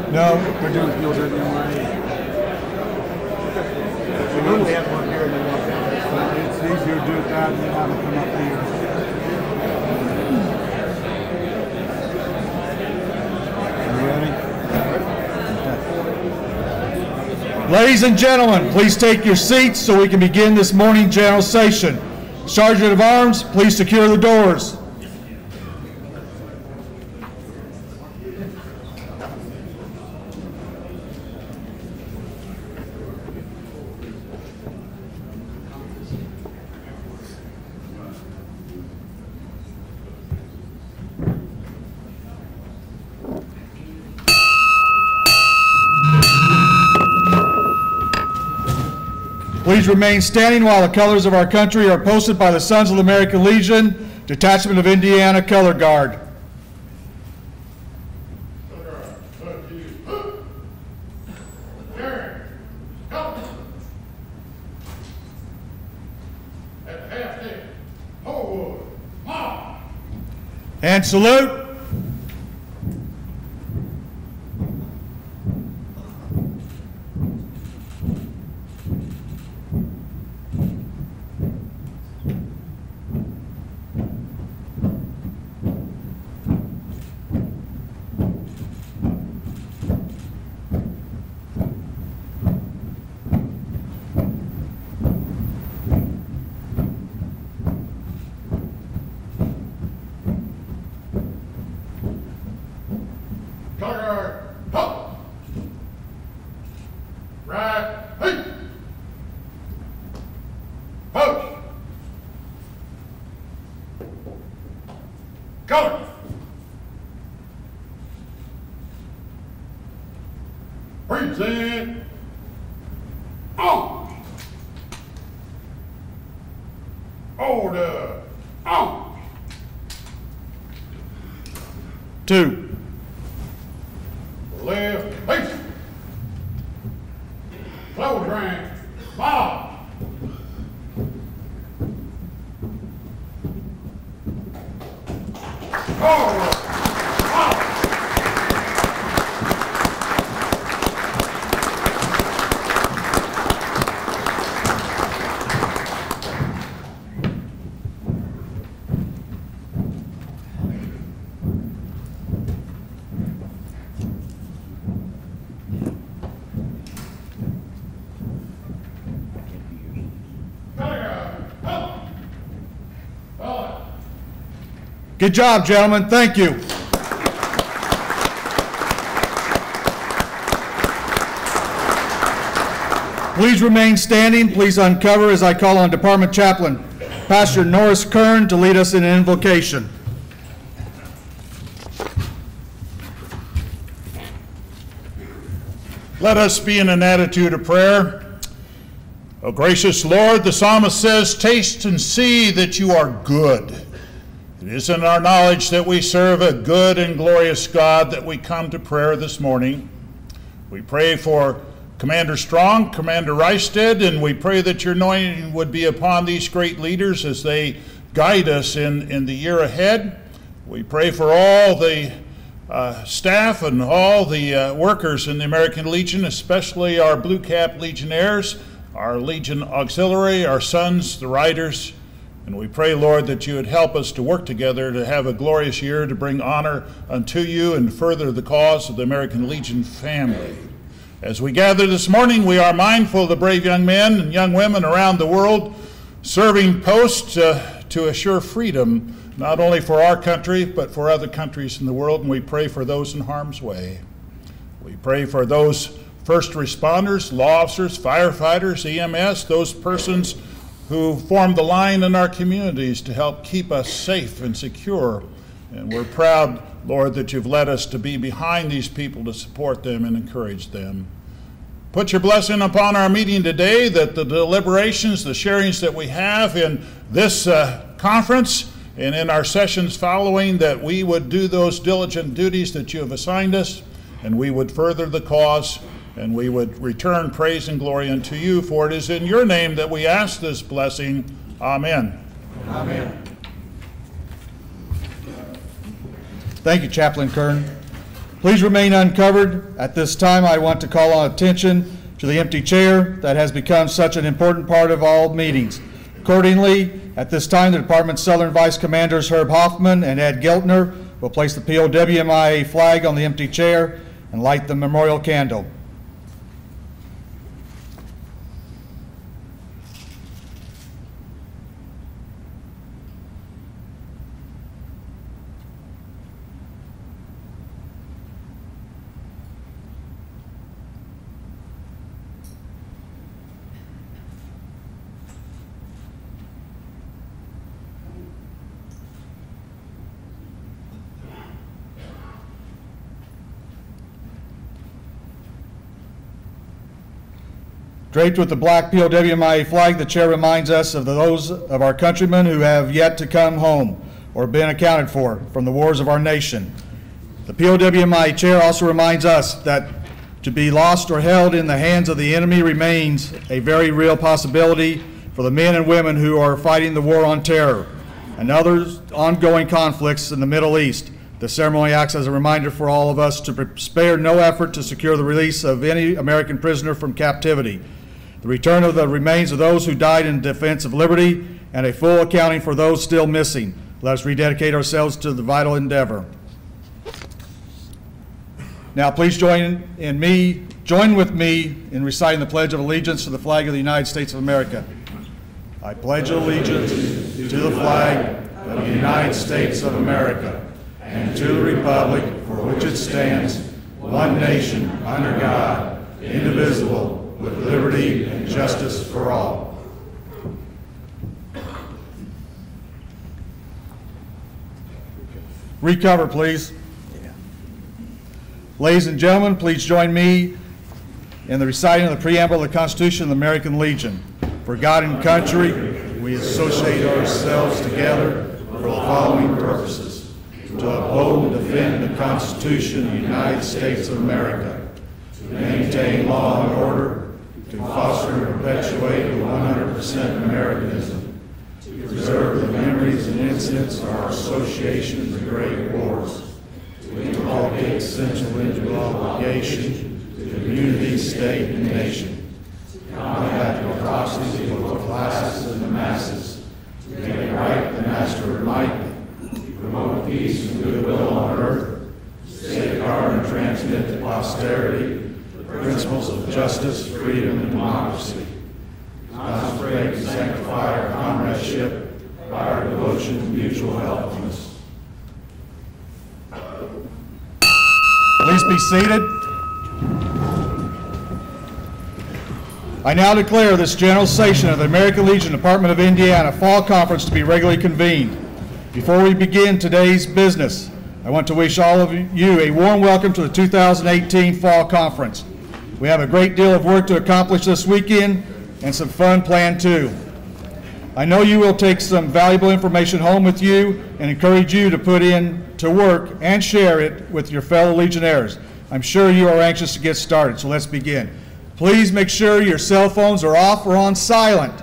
No, they're doing fields right now. We normally have one here and then one down. It's easier to do it that than have to come up here. You ready? Ladies and gentlemen, please take your seats so we can begin this morning general session. Sergeant of Arms, please secure the doors. Please remain standing while the colors of our country are posted by the Sons of the American Legion, Detachment of Indiana Color Guard. And salute. Present. On. Order. On. 2. Left. Face. Close rank. Bob. Forward. Good job, gentlemen. Thank you. Please remain standing. Please uncover as I call on Department Chaplain Pastor Norris Kern to lead us in an invocation. Let us be in an attitude of prayer. O gracious Lord, the psalmist says, taste and see that you are good. It is in our knowledge that we serve a good and glorious God that we come to prayer this morning. We pray for Commander Strong, Commander Reisted, and we pray that your anointing would be upon these great leaders as they guide us in the year ahead. We pray for all the staff and all the workers in the American Legion, especially our Blue Cap Legionnaires, our Legion Auxiliary, our sons, the Riders. And we pray, Lord, that you would help us to work together to have a glorious year, to bring honor unto you and further the cause of the American Legion family. As we gather this morning, we are mindful of the brave young men and young women around the world serving posts to assure freedom, not only for our country, but for other countries in the world. And we pray for those in harm's way. We pray for those first responders, law officers, firefighters, EMS, those persons who form the line in our communities to help keep us safe and secure. And we're proud, Lord, that you've led us to be behind these people to support them and encourage them. Put your blessing upon our meeting today, that the deliberations, the sharings that we have in this conference and in our sessions following, that we would do those diligent duties that you have assigned us, and we would further the cause, and we would return praise and glory unto you, for it is in your name that we ask this blessing. Amen. Amen. Thank you, Chaplain Kern. Please remain uncovered. At this time, I want to call on attention to the empty chair that has become such an important part of all meetings. Accordingly, at this time, the Department's Southern Vice Commanders Herb Hoffman and Ed Giltner will place the POWMIA flag on the empty chair and light the memorial candle. Draped with the black POWMIA flag, the chair reminds us of those of our countrymen who have yet to come home or been accounted for from the wars of our nation. The POWMIA chair also reminds us that to be lost or held in the hands of the enemy remains a very real possibility for the men and women who are fighting the war on terror and other ongoing conflicts in the Middle East. The ceremony acts as a reminder for all of us to spare no effort to secure the release of any American prisoner from captivity, the return of the remains of those who died in defense of liberty, and a full accounting for those still missing. Let us rededicate ourselves to the vital endeavor. Now please join with me in reciting the Pledge of Allegiance to the flag of the United States of America. I pledge allegiance to the flag of the United States of America and to the republic for which it stands, one nation, under God, indivisible, with liberty and justice for all. Recover, please. Ladies and gentlemen, please join me in the reciting of the preamble of the Constitution of the American Legion. For God and country, we associate ourselves together for the following purposes: to uphold and defend the Constitution of the United States of America, to maintain law and order, to foster and perpetuate the 100% Americanism, to preserve the memories and incidents of our association in the great wars, to inculcate essential individual obligation to community, state, and nation, to combat the atrocities of both classes and the masses, to make right the master of might, to promote peace and goodwill on earth, to safeguard and transmit to posterity principles of justice, freedom, and democracy. Consecrate and sanctify our comradeship by our devotion to mutual helpfulness. Please be seated. I now declare this general session of the American Legion Department of Indiana Fall Conference to be regularly convened. Before we begin today's business, I want to wish all of you a warm welcome to the 2018 Fall Conference. We have a great deal of work to accomplish this weekend and some fun planned too. I know you will take some valuable information home with you and encourage you to put in to work and share it with your fellow Legionnaires. I'm sure you are anxious to get started, so let's begin. Please make sure your cell phones are off or on silent.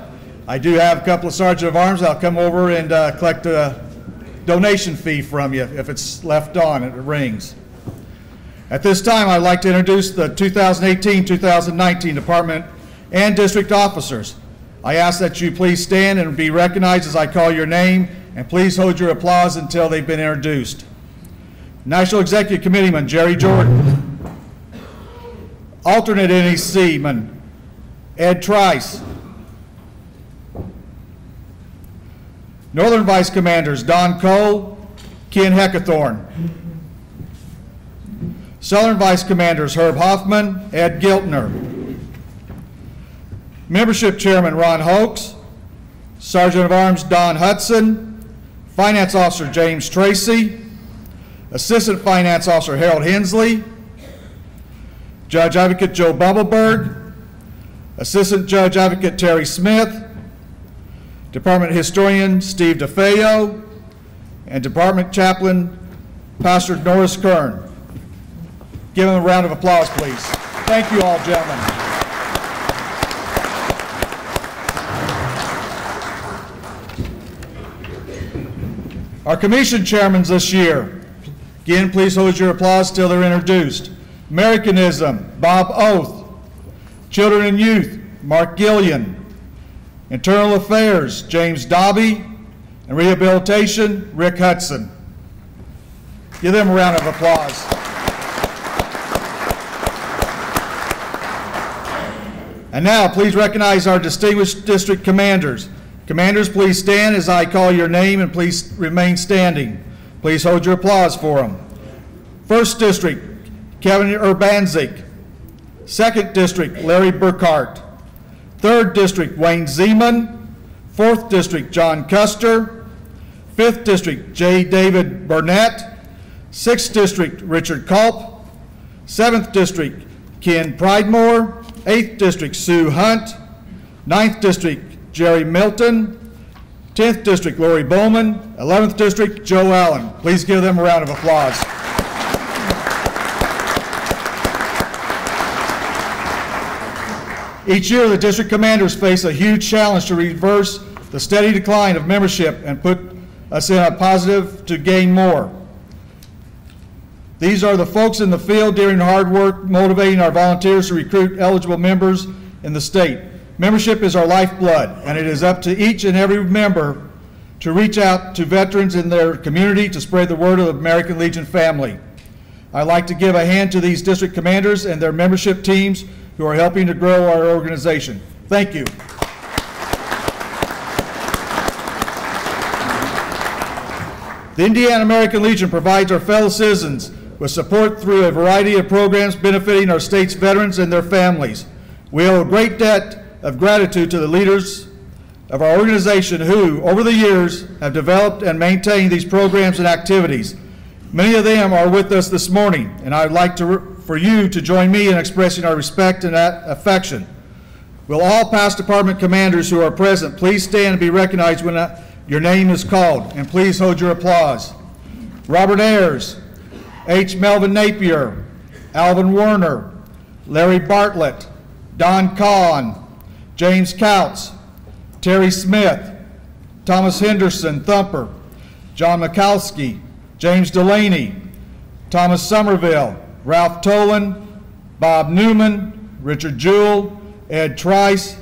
I do have a couple of Sergeant of Arms. I'll come over and collect a donation fee from you if it's left on and it rings. At this time, I'd like to introduce the 2018-2019 Department and District Officers. I ask that you please stand and be recognized as I call your name, and please hold your applause until they've been introduced. National Executive Committeeman Jerry Jordan. Alternate NEC-man Ed Trice. Northern Vice Commanders Don Cole, Ken Heckathorn. Southern Vice Commanders Herb Hoffman, Ed Giltner. Membership Chairman Ron Hoax, Sergeant of Arms Don Hudson, Finance Officer James Tracy, Assistant Finance Officer Harold Hensley, Judge Advocate Joe Bubbleberg, Assistant Judge Advocate Terry Smith, Department Historian Steve DeFeo, and Department Chaplain Pastor Norris Kern. Give them a round of applause, please. Thank you all, gentlemen. Our commission chairmen this year, again, please hold your applause till they're introduced. Americanism, Bob Oath. Children and Youth, Mark Gillian. Internal Affairs, James Dobby. And Rehabilitation, Rick Hudson. Give them a round of applause. And now, please recognize our distinguished district commanders. Commanders, please stand as I call your name, and please remain standing. Please hold your applause for them. First District, Kevin Urbanzik. Second District, Larry Burkhart. Third District, Wayne Zeman. Fourth District, John Custer. Fifth District, J. David Burnett. Sixth District, Richard Culp. Seventh District, Ken Pridemore. Eighth District, Sue Hunt. Ninth District, Jerry Milton. 10th District, Lori Bowman. 11th District, Joe Allen. Please give them a round of applause. Each year, the district commanders face a huge challenge to reverse the steady decline of membership and put us in a positive to gain more. These are the folks in the field doing hard work, motivating our volunteers to recruit eligible members in the state. Membership is our lifeblood, and it is up to each and every member to reach out to veterans in their community to spread the word of the American Legion family. I'd like to give a hand to these district commanders and their membership teams who are helping to grow our organization. Thank you. The Indiana American Legion provides our fellow citizens with support through a variety of programs benefiting our state's veterans and their families. We owe a great debt of gratitude to the leaders of our organization who, over the years, have developed and maintained these programs and activities. Many of them are with us this morning, and I'd like for you to join me in expressing our respect and affection. Will all past department commanders who are present please stand and be recognized when your name is called, and please hold your applause. Robert Ayers, H. Melvin Napier, Alvin Werner, Larry Bartlett, Don Kahn, James Couts, Terry Smith, Thomas Henderson Thumper, John Mikowski, James Delaney, Thomas Somerville, Ralph Tolan, Bob Newman, Richard Jewell, Ed Trice,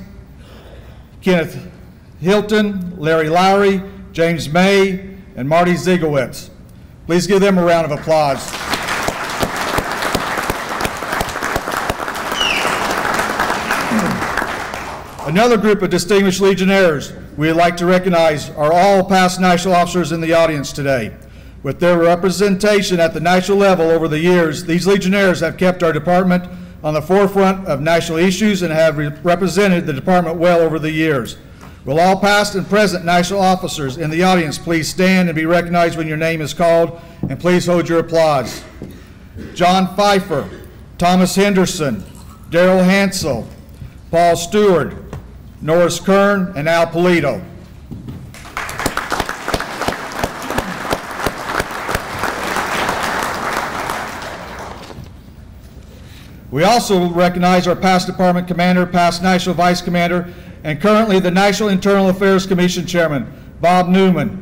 Kenneth Hilton, Larry Lowry, James May, and Marty Ziegowitz. Please give them a round of applause. Another group of distinguished Legionnaires we would like to recognize are all past national officers in the audience today. With their representation at the national level over the years, these Legionnaires have kept our department on the forefront of national issues and have represented the department well over the years. Will all past and present national officers in the audience please stand and be recognized when your name is called, and please hold your applause. John Pfeiffer, Thomas Henderson, Darrell Hansel, Paul Stewart, Norris Kern, and Al Polito. We also recognize our past department commander, past national vice commander, and currently the National Internal Affairs Commission chairman, Bob Newman.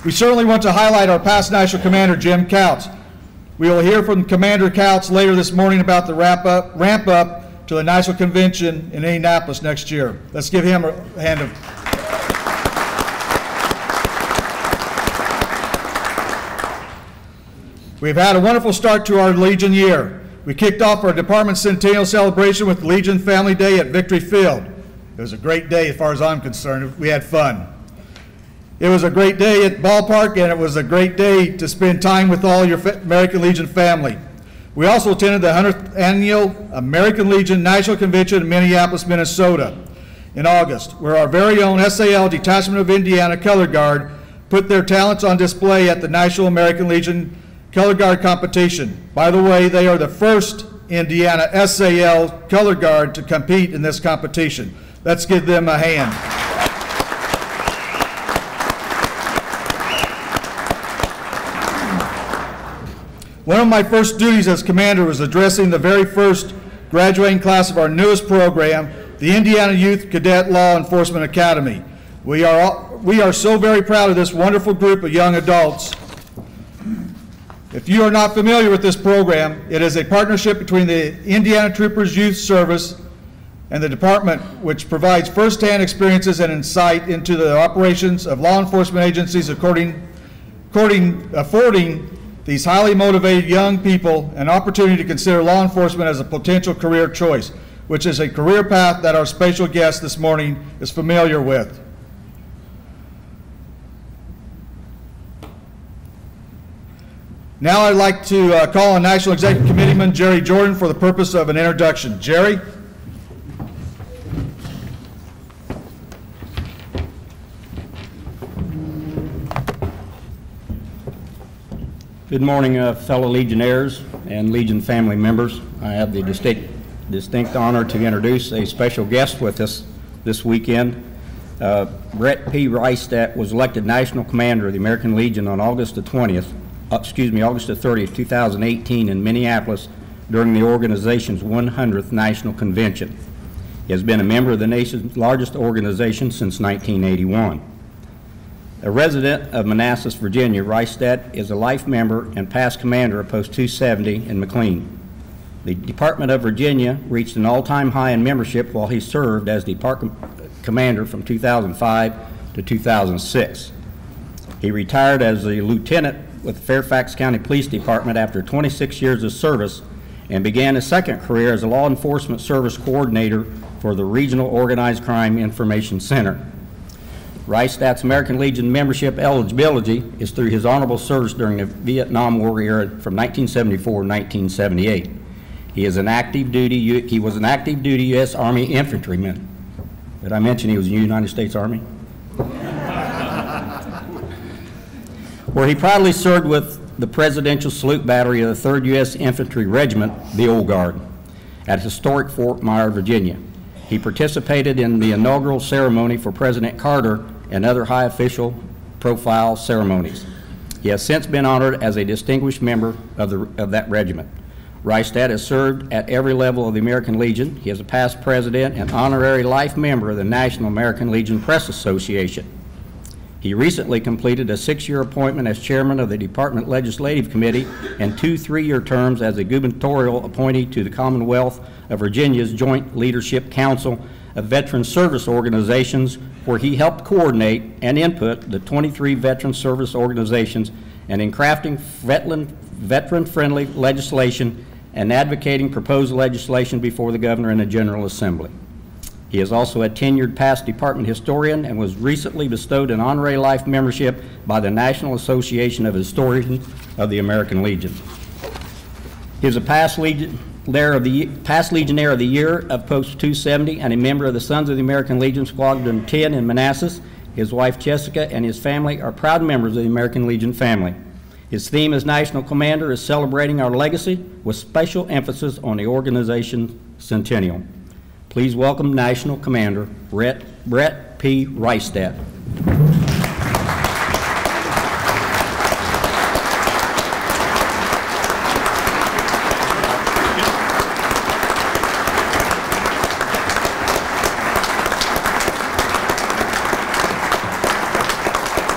We certainly want to highlight our past national commander, Jim Couts. We will hear from Commander Couts later this morning about the ramp up to the National Convention in Indianapolis next year. Let's give him a hand of. We've had a wonderful start to our Legion year. We kicked off our department centennial celebration with Legion Family Day at Victory Field. It was a great day as far as I'm concerned. We had fun. It was a great day at Ballpark, and it was a great day to spend time with all your American Legion family. We also attended the 100th Annual American Legion National Convention in Minneapolis, Minnesota in August, where our very own SAL Detachment of Indiana Color Guard put their talents on display at the National American Legion Color Guard competition. By the way, they are the first Indiana SAL Color Guard to compete in this competition. Let's give them a hand. One of my first duties as commander was addressing the very first graduating class of our newest program, the Indiana Youth Cadet Law Enforcement Academy. We are so very proud of this wonderful group of young adults. If you are not familiar with this program, it is a partnership between the Indiana Troopers Youth Service and the department, which provides firsthand experiences and insight into the operations of law enforcement agencies, affording these highly motivated young people an opportunity to consider law enforcement as a potential career choice, which is a career path that our special guest this morning is familiar with. Now I'd like to call on National Executive Committeeman Jerry Jordan for the purpose of an introduction. Jerry? Good morning, fellow Legionnaires and Legion family members. I have the distinct honor to introduce a special guest with us this weekend. Brett P. Reistadt was elected National Commander of the American Legion on August the 30th, 2018 in Minneapolis during the organization's 100th National Convention. He has been a member of the nation's largest organization since 1981. A resident of Manassas, Virginia, Reistadt is a life member and past commander of Post 270 in McLean. The Department of Virginia reached an all-time high in membership while he served as department commander from 2005 to 2006. He retired as a lieutenant with the Fairfax County Police Department after 26 years of service and began a second career as a law enforcement service coordinator for the Regional Organized Crime Information Center. Reistadt's American Legion membership eligibility is through his honorable service during the Vietnam War era from 1974 to 1978. He was an active duty U.S. Army infantryman. Did I mention he was in the United States Army? Where he proudly served with the Presidential Salute Battery of the 3rd U.S. Infantry Regiment, the Old Guard, at historic Fort Myer, Virginia. He participated in the inaugural ceremony for President Carter and other high official profile ceremonies. He has since been honored as a distinguished member of that regiment. Reistadt has served at every level of the American Legion. He is a past president and honorary life member of the National American Legion Press Association. He recently completed a 6-year appointment as chairman of the Department Legislative Committee and 2 3-year terms as a gubernatorial appointee to the Commonwealth of Virginia's Joint Leadership Council of Veteran Service Organizations, where he helped coordinate and input the 23 veteran service organizations and in crafting veteran-friendly legislation and advocating proposed legislation before the governor and the General Assembly. He is also a tenured past department historian and was recently bestowed an honorary life membership by the National Association of Historians of the American Legion. He is a past Legionnaire of the Year of Post 270 and a member of the Sons of the American Legion Squadron 10 in Manassas. His wife Jessica and his family are proud members of the American Legion family. His theme as National Commander is celebrating our legacy with special emphasis on the organization's centennial. Please welcome National Commander Brett P. Reistadt.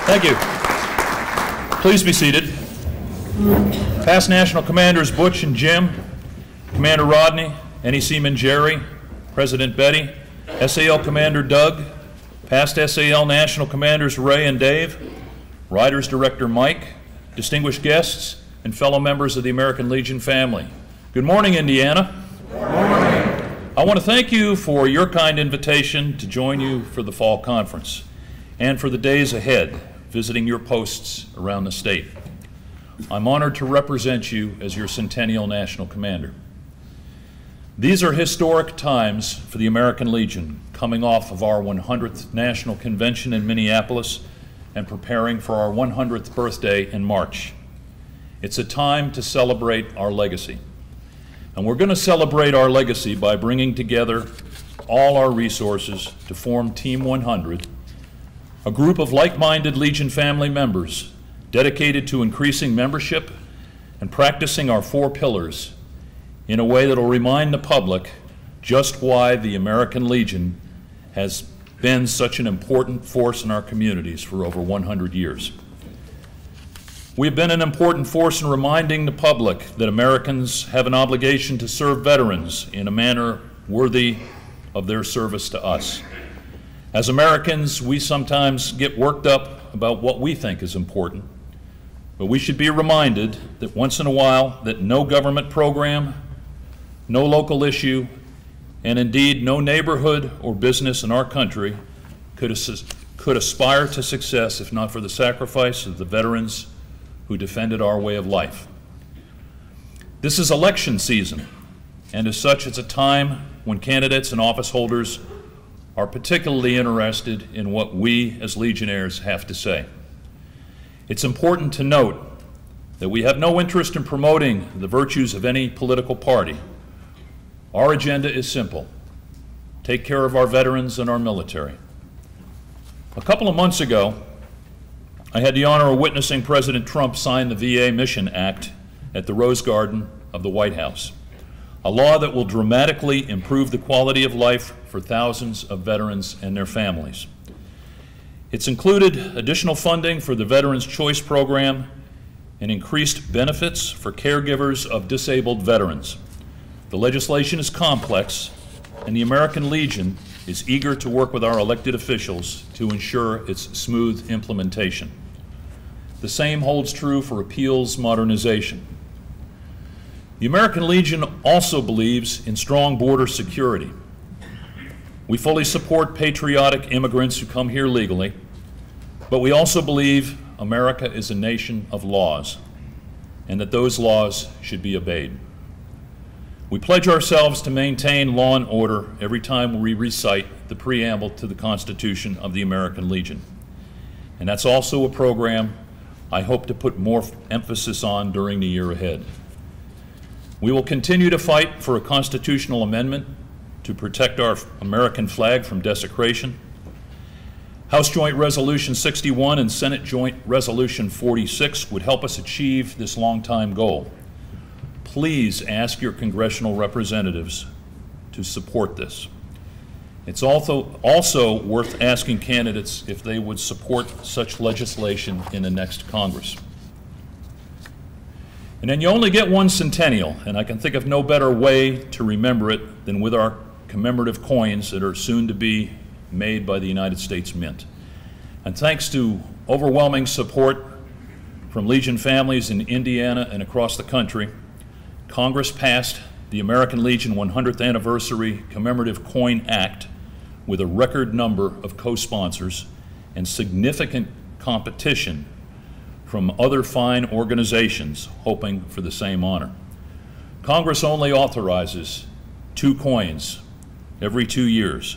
Thank you. Please be seated. Past National Commanders Butch and Jim, Commander Rodney, NECman Jerry, President Betty, SAL Commander Doug, past SAL National Commanders Ray and Dave, Riders Director Mike, distinguished guests, and fellow members of the American Legion family. Good morning, Indiana. Good morning. I want to thank you for your kind invitation to join you for the fall conference and for the days ahead, visiting your posts around the state. I'm honored to represent you as your Centennial National Commander. These are historic times for the American Legion, coming off of our 100th National Convention in Minneapolis and preparing for our 100th birthday in March. It's a time to celebrate our legacy. And we're going to celebrate our legacy by bringing together all our resources to form Team 100, a group of like-minded Legion family members dedicated to increasing membership and practicing our 4 pillars in a way that will remind the public just why the American Legion has been such an important force in our communities for over 100 years. We have been an important force in reminding the public that Americans have an obligation to serve veterans in a manner worthy of their service to us. As Americans, we sometimes get worked up about what we think is important, but we should be reminded that once in a while that no government program, no local issue, and indeed no neighborhood or business in our country could aspire to success if not for the sacrifice of the veterans who defended our way of life. This is election season, and as such, it's a time when candidates and office holders are particularly interested in what we as Legionnaires have to say. It's important to note that we have no interest in promoting the virtues of any political party. Our agenda is simple: take care of our veterans and our military. A couple of months ago, I had the honor of witnessing President Trump sign the VA Mission Act at the Rose Garden of the White House, a law that will dramatically improve the quality of life for thousands of veterans and their families. It's included additional funding for the Veterans Choice Program and increased benefits for caregivers of disabled veterans. The legislation is complex, and the American Legion is eager to work with our elected officials to ensure its smooth implementation. The same holds true for appeals modernization. The American Legion also believes in strong border security. We fully support patriotic immigrants who come here legally, but we also believe America is a nation of laws, and that those laws should be obeyed. We pledge ourselves to maintain law and order every time we recite the preamble to the Constitution of the American Legion. And that's also a program I hope to put more emphasis on during the year ahead. We will continue to fight for a constitutional amendment to protect our American flag from desecration. House Joint Resolution 61 and Senate Joint Resolution 46 would help us achieve this long-time goal. Please ask your congressional representatives to support this. It's also worth asking candidates if they would support such legislation in the next Congress. And then you only get one centennial, and I can think of no better way to remember it than with our commemorative coins that are soon to be made by the United States Mint. And thanks to overwhelming support from Legion families in Indiana and across the country, Congress passed the American Legion 100th Anniversary Commemorative Coin Act with a record number of co-sponsors and significant competition from other fine organizations hoping for the same honor. Congress only authorizes 2 coins every 2 years.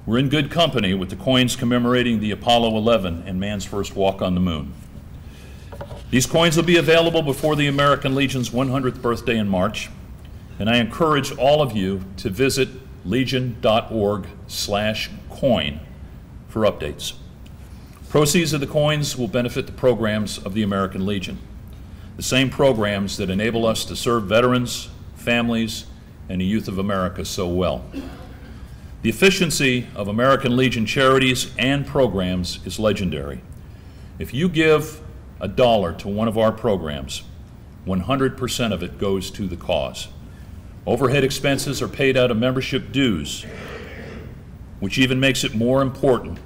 We're in good company with the coins commemorating the Apollo 11 and man's first walk on the moon. These coins will be available before the American Legion's 100th birthday in March, and I encourage all of you to visit legion.org/coin for updates. Proceeds of the coins will benefit the programs of the American Legion, the same programs that enable us to serve veterans, families, and the youth of America so well. The efficiency of American Legion charities and programs is legendary. If you give $1 to one of our programs, 100% of it goes to the cause. Overhead expenses are paid out of membership dues, which even makes it more important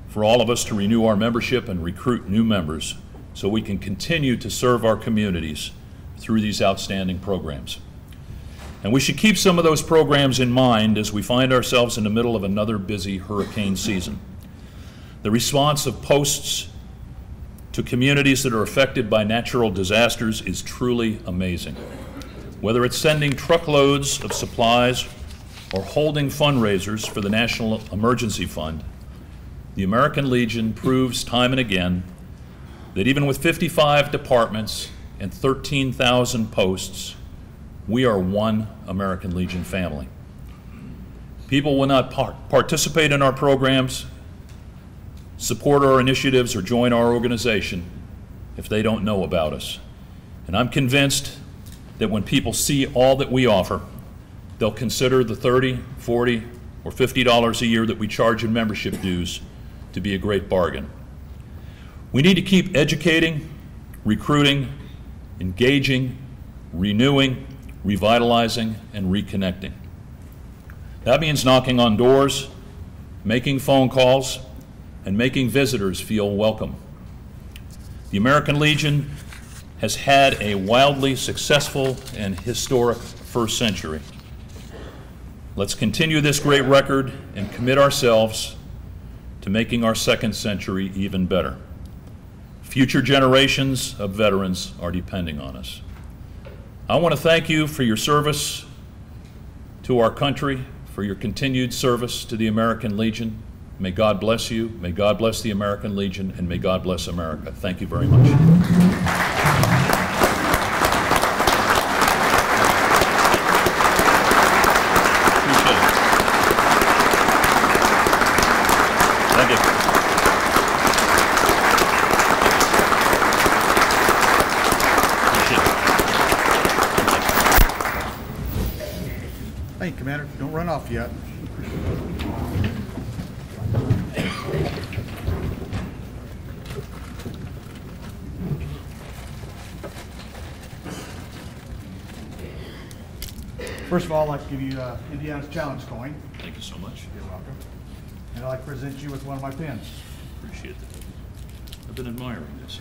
for all of us to renew our membership and recruit new members so we can continue to serve our communities through these outstanding programs. And we should keep some of those programs in mind as we find ourselves in the middle of another busy hurricane season. The response of posts to communities that are affected by natural disasters is truly amazing. Whether it's sending truckloads of supplies or holding fundraisers for the National Emergency Fund, the American Legion proves time and again that even with 55 departments and 13,000 posts, we are one American Legion family. People will not participate in our programs, support our initiatives, or join our organization if they don't know about us. And I'm convinced that when people see all that we offer, they'll consider the $30, $40, or $50 a year that we charge in membership dues to be a great bargain. We need to keep educating, recruiting, engaging, renewing, revitalizing, and reconnecting. That means knocking on doors, making phone calls, and making visitors feel welcome. The American Legion has had a wildly successful and historic first century. Let's continue this great record and commit ourselves to making our second century even better. Future generations of veterans are depending on us. I want to thank you for your service to our country, for your continued service to the American Legion. May God bless you, may God bless the American Legion, and may God bless America. Thank you very much. Thank you. Thank you, Commander. Don't run off yet. First of all, I'd like to give you Indiana's Challenge coin. Thank you so much. You're welcome. And I'd like to present you with one of my pins. Appreciate that. I've been admiring this.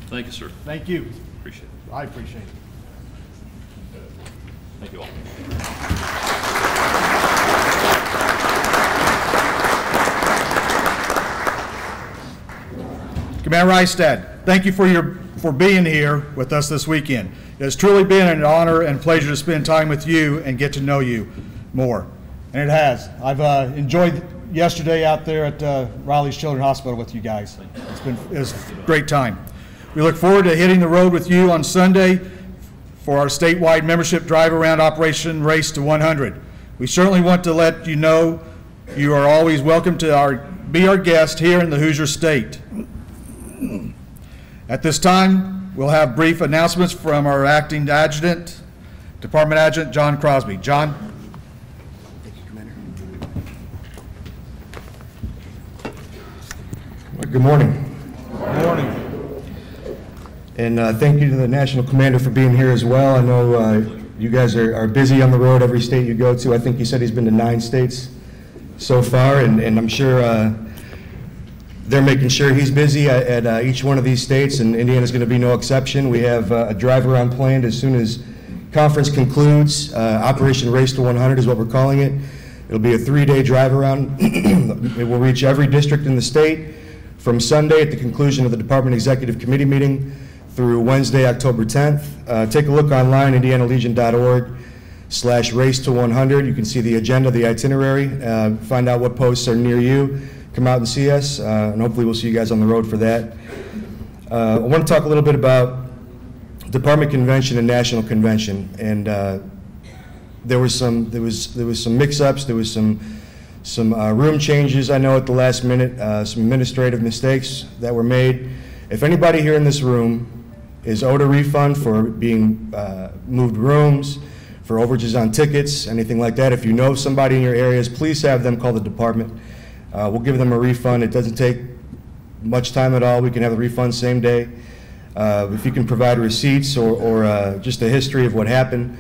Thank you, sir. Thank you. Appreciate it. I appreciate it. Thank you all. Commander Reistad, thank you for being here with us this weekend. It has truly been an honor and pleasure to spend time with you and get to know you more. And it has. I've enjoyed yesterday out there at Riley's Children's Hospital with you guys. It was a great time. We look forward to hitting the road with you on Sunday for our statewide membership drive-around operation Race to 100. We certainly want to let you know you are always welcome to be our guest here in the Hoosier State. At this time, we'll have brief announcements from our acting adjutant, Department Adjutant John Crosby. John? Thank you, Commander. Well, good morning. Good morning. And thank you to the National Commander for being here as well. I know you guys are busy on the road every state you go to. I think you said he's been to 9 states so far, and I'm sure they're making sure he's busy at each one of these states, and Indiana's going to be no exception. We have a drive-around planned as soon as conference concludes. Operation Race to 100 is what we're calling it. It'll be a 3-day drive-around. It will reach every district in the state from Sunday at the conclusion of the Department Executive Committee meeting through Wednesday, October 10th. Take a look online, indianalegion.org/race to 100. You can see the agenda, the itinerary, find out what posts are near you. Come out and see us, and hopefully we'll see you guys on the road for that. I want to talk a little bit about Department Convention and National Convention, and there was some mix-ups, there was some room changes, I know, at the last minute, some administrative mistakes that were made. If anybody here in this room is owed a refund for being moved rooms, for overages on tickets, anything like that, if you know somebody in your areas, please have them call the department. We'll give them a refund. It doesn't take much time at all. We can have the refund same day. If you can provide receipts or just a history of what happened.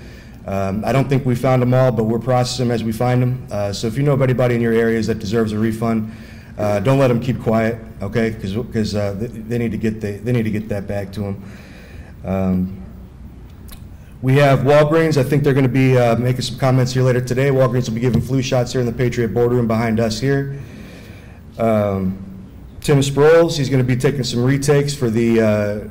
I don't think we found them all, but we'll process them as we find them. So if you know of anybody in your areas that deserves a refund, don't let them keep quiet, okay? Because they need to get that back to them. We have Walgreens. I think they're going to be making some comments here later today. Walgreens will be giving flu shots here in the Patriot Boardroom behind us here. Tim Sproles, he's going to be taking some retakes for the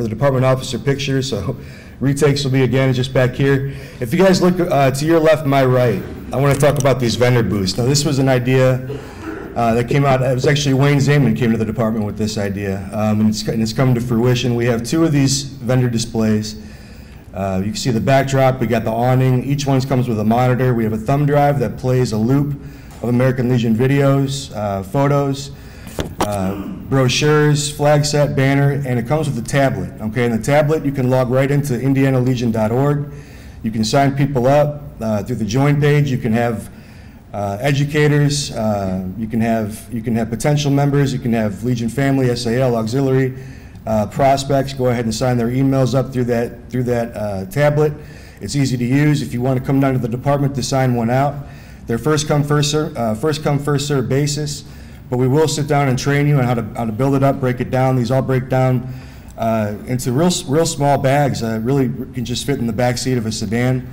department officer pictures. So retakes will be again just back here. If you guys look to your left, my right, I want to talk about these vendor booths. Now this was an idea that came out. It was actually Wayne Zaman came to the department with this idea, and it's come to fruition. We have 2 of these vendor displays. You can see the backdrop. We got the awning. Each one comes with a monitor. We have a thumb drive that plays a loop of American Legion videos, photos, brochures, flag set, banner, and it comes with a tablet. Okay, and the tablet you can log right into indianalegion.org. You can sign people up through the join page. You can have educators. You can have potential members. You can have Legion family, SAL, auxiliary prospects. Go ahead and sign their emails up through that tablet. It's easy to use. If you want to come down to the department to sign one out, they're first come first serve basis. But we will sit down and train you on how to build it up, break it down. These all break down into real small bags. Really can just fit in the back seat of a sedan.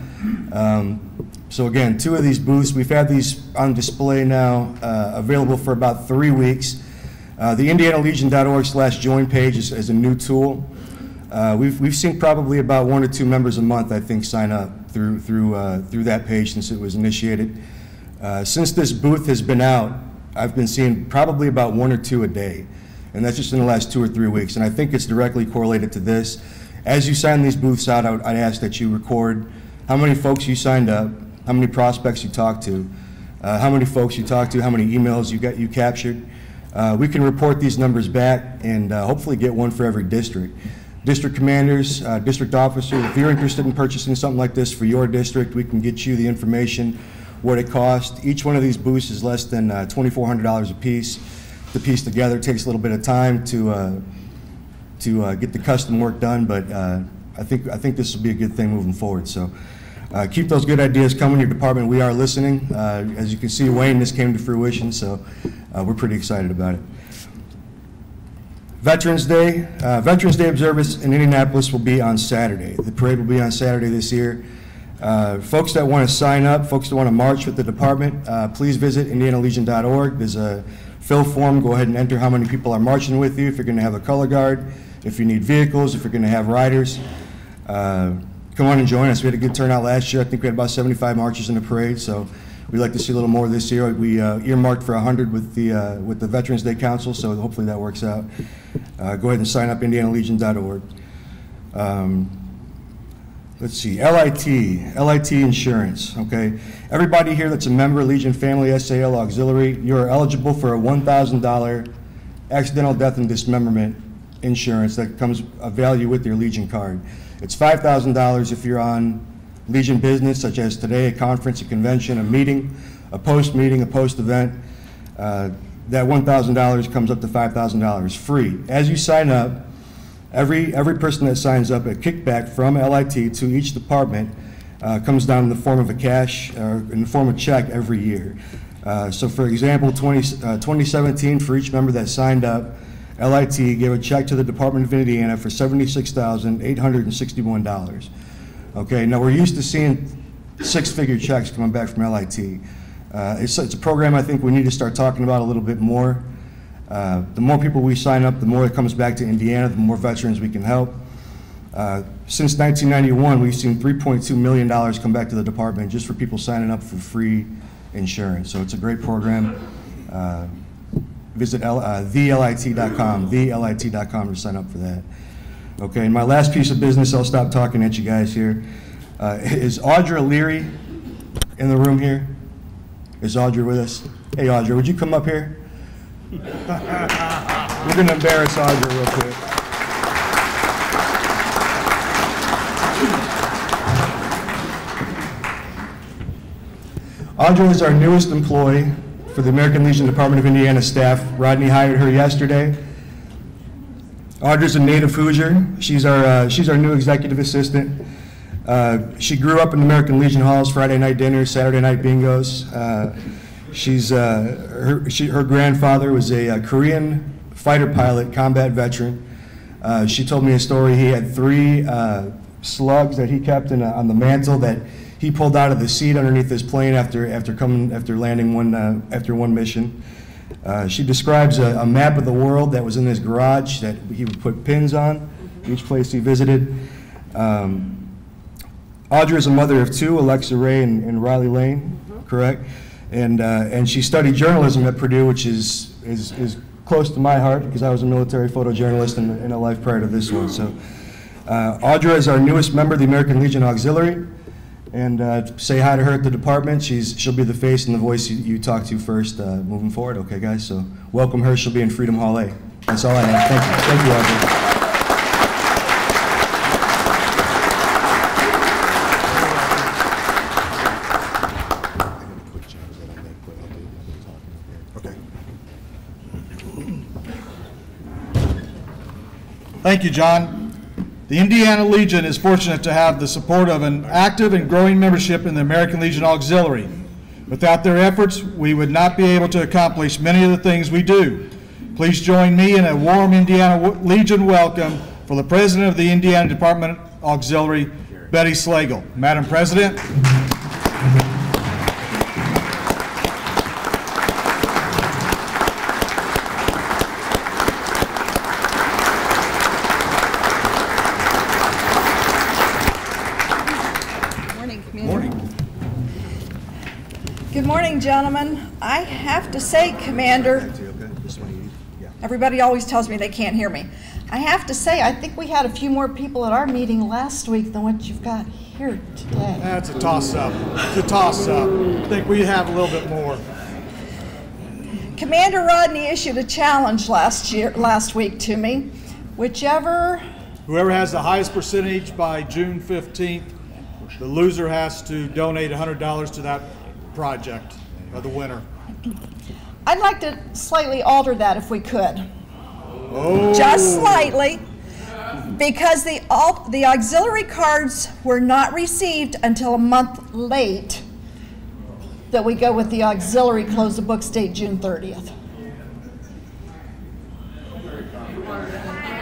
So again, 2 of these booths, we've had these on display now, available for about 3 weeks. The IndianaLegion.org/join page is a new tool. We've seen probably about 1 or 2 members a month, I think, sign up through that page since it was initiated. Since this booth has been out, I've been seeing probably about 1 or 2 a day, and that's just in the last 2 or 3 weeks, and I think it's directly correlated to this. As you sign these booths out, I'd ask that you record how many folks you signed up, how many prospects you talked to, how many folks you talked to, how many emails you captured. We can report these numbers back and hopefully get one for every district. District commanders, district officers, if you're interested in purchasing something like this for your district, we can get you the information, what it costs. Each one of these booths is less than $2,400 a piece to piece together. It takes a little bit of time to get the custom work done, but I think this will be a good thing moving forward. So keep those good ideas coming. Your department, we are listening. As you can see, Wayne, this came to fruition, so we're pretty excited about it. Veterans Day observance in Indianapolis will be on Saturday. The parade will be on Saturday this year. Folks that want to sign up, folks that want to march with the department, please visit IndianaLegion.org. There's a fill form. Go ahead and enter how many people are marching with you, if you're going to have a color guard, if you need vehicles, if you're going to have riders. Come on and join us. We had a good turnout last year. I think we had about 75 marchers in the parade, so we'd like to see a little more this year. We earmarked for 100 with the Veterans Day Council, so hopefully that works out. Go ahead and sign up, IndianaLegion.org. Let's see, LIT insurance, okay? Everybody here that's a member of Legion Family, SAL, Auxiliary, you're eligible for a $1,000 accidental death and dismemberment insurance that comes a value with your Legion card. It's $5,000 if you're on Legion business, such as today, a conference, a convention, a meeting, a post-meeting, a post-event. That $1,000 comes up to $5,000 free. As you sign up, every person that signs up, a kickback from LIT to each department comes down in the form of a cash, in the form of check every year. So for example, 2017, for each member that signed up, LIT gave a check to the Department of Indiana for $76,861. Okay, now we're used to seeing 6-figure checks coming back from LIT. It's a program I think we need to start talking about a little bit more. The more people we sign up, the more it comes back to Indiana, the more veterans we can help. Since 1991, we've seen $3.2 million come back to the department just for people signing up for free insurance. So it's a great program. Visit thelit.com to sign up for that. Okay, and my last piece of business, I'll stop talking at you guys here. Is Audra Leary in the room here? Is Audra with us? Hey Audra, would you come up here? We're going to embarrass Audra real quick. Audra is our newest employee for the American Legion Department of Indiana staff. Rodney hired her yesterday. Audra's a native Hoosier. She's our new executive assistant. She grew up in the American Legion halls, Friday night dinners, Saturday night bingos. Her grandfather was a Korean fighter pilot, combat veteran. She told me a story. He had 3 slugs that he kept on the mantle that he pulled out of the seat underneath his plane after landing one mission. She describes a map of the world that was in his garage that he would put pins on each place he visited. Audra is a mother of 2, Alexa Ray and Riley Lane, correct? And she studied journalism at Purdue, which is close to my heart because I was a military photojournalist in a life prior to this one. So Audra is our newest member of the American Legion Auxiliary. And say hi to her at the department. She'll be the face and the voice you talk to first moving forward. Okay, guys. So welcome her. She'll be in Freedom Hall A. That's all I have. Thank you. Thank you, Audrey. Thank you, John. The Indiana Legion is fortunate to have the support of an active and growing membership in the American Legion Auxiliary. Without their efforts, we would not be able to accomplish many of the things we do. Please join me in a warm Indiana Legion welcome for the President of the Indiana Department Auxiliary, Betty Slagle. Madam President. Good morning, gentlemen. I have to say, Commander, everybody always tells me they can't hear me. I have to say, I think we had a few more people at our meeting last week than what you've got here today. That's a toss-up. It's a toss-up. I think we have a little bit more. Commander Rodney issued a challenge last week to me. Whoever has the highest percentage by June 15th, the loser has to donate $100 to that project of the winner. I'd like to slightly alter that if we could. Oh. Just slightly, because the auxiliary cards were not received until a month late, that we go with the auxiliary close the books date June 30th.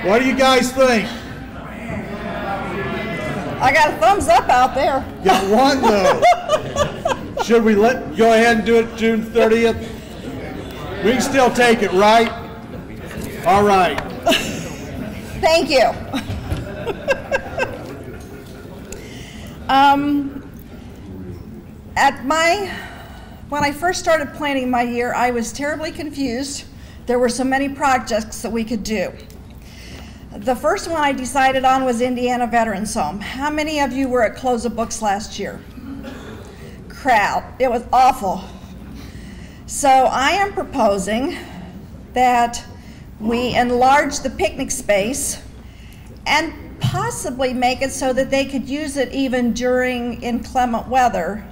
What do you guys think? I got a thumbs up out there. Got one though. Should we go ahead and do it June 30th? We can still take it, right? All right. Thank you. When I first started planning my year, I was terribly confused. There were so many projects that we could do. The first one I decided on was Indiana Veterans Home. How many of you were at Close of Books last year? Crowd. It was awful. So I am proposing that we enlarge the picnic space and possibly make it so that they could use it even during inclement weather.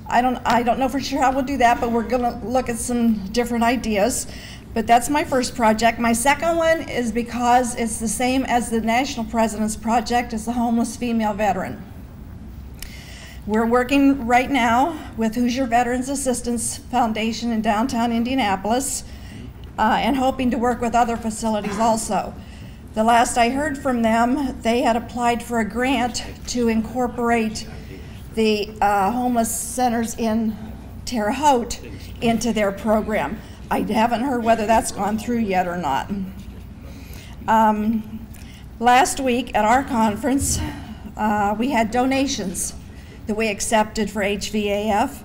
I don't know for sure how we'll do that, but we're going to look at some different ideas. But that's my first project. My second one is because it's the same as the National President's Project as the homeless female veteran. We're working right now with Hoosier Veterans Assistance Foundation in downtown Indianapolis and hoping to work with other facilities also. The last I heard from them, they had applied for a grant to incorporate the homeless centers in Terre Haute into their program. I haven't heard whether that's gone through yet or not. Last week at our conference, we had donations that we accepted for HVAF,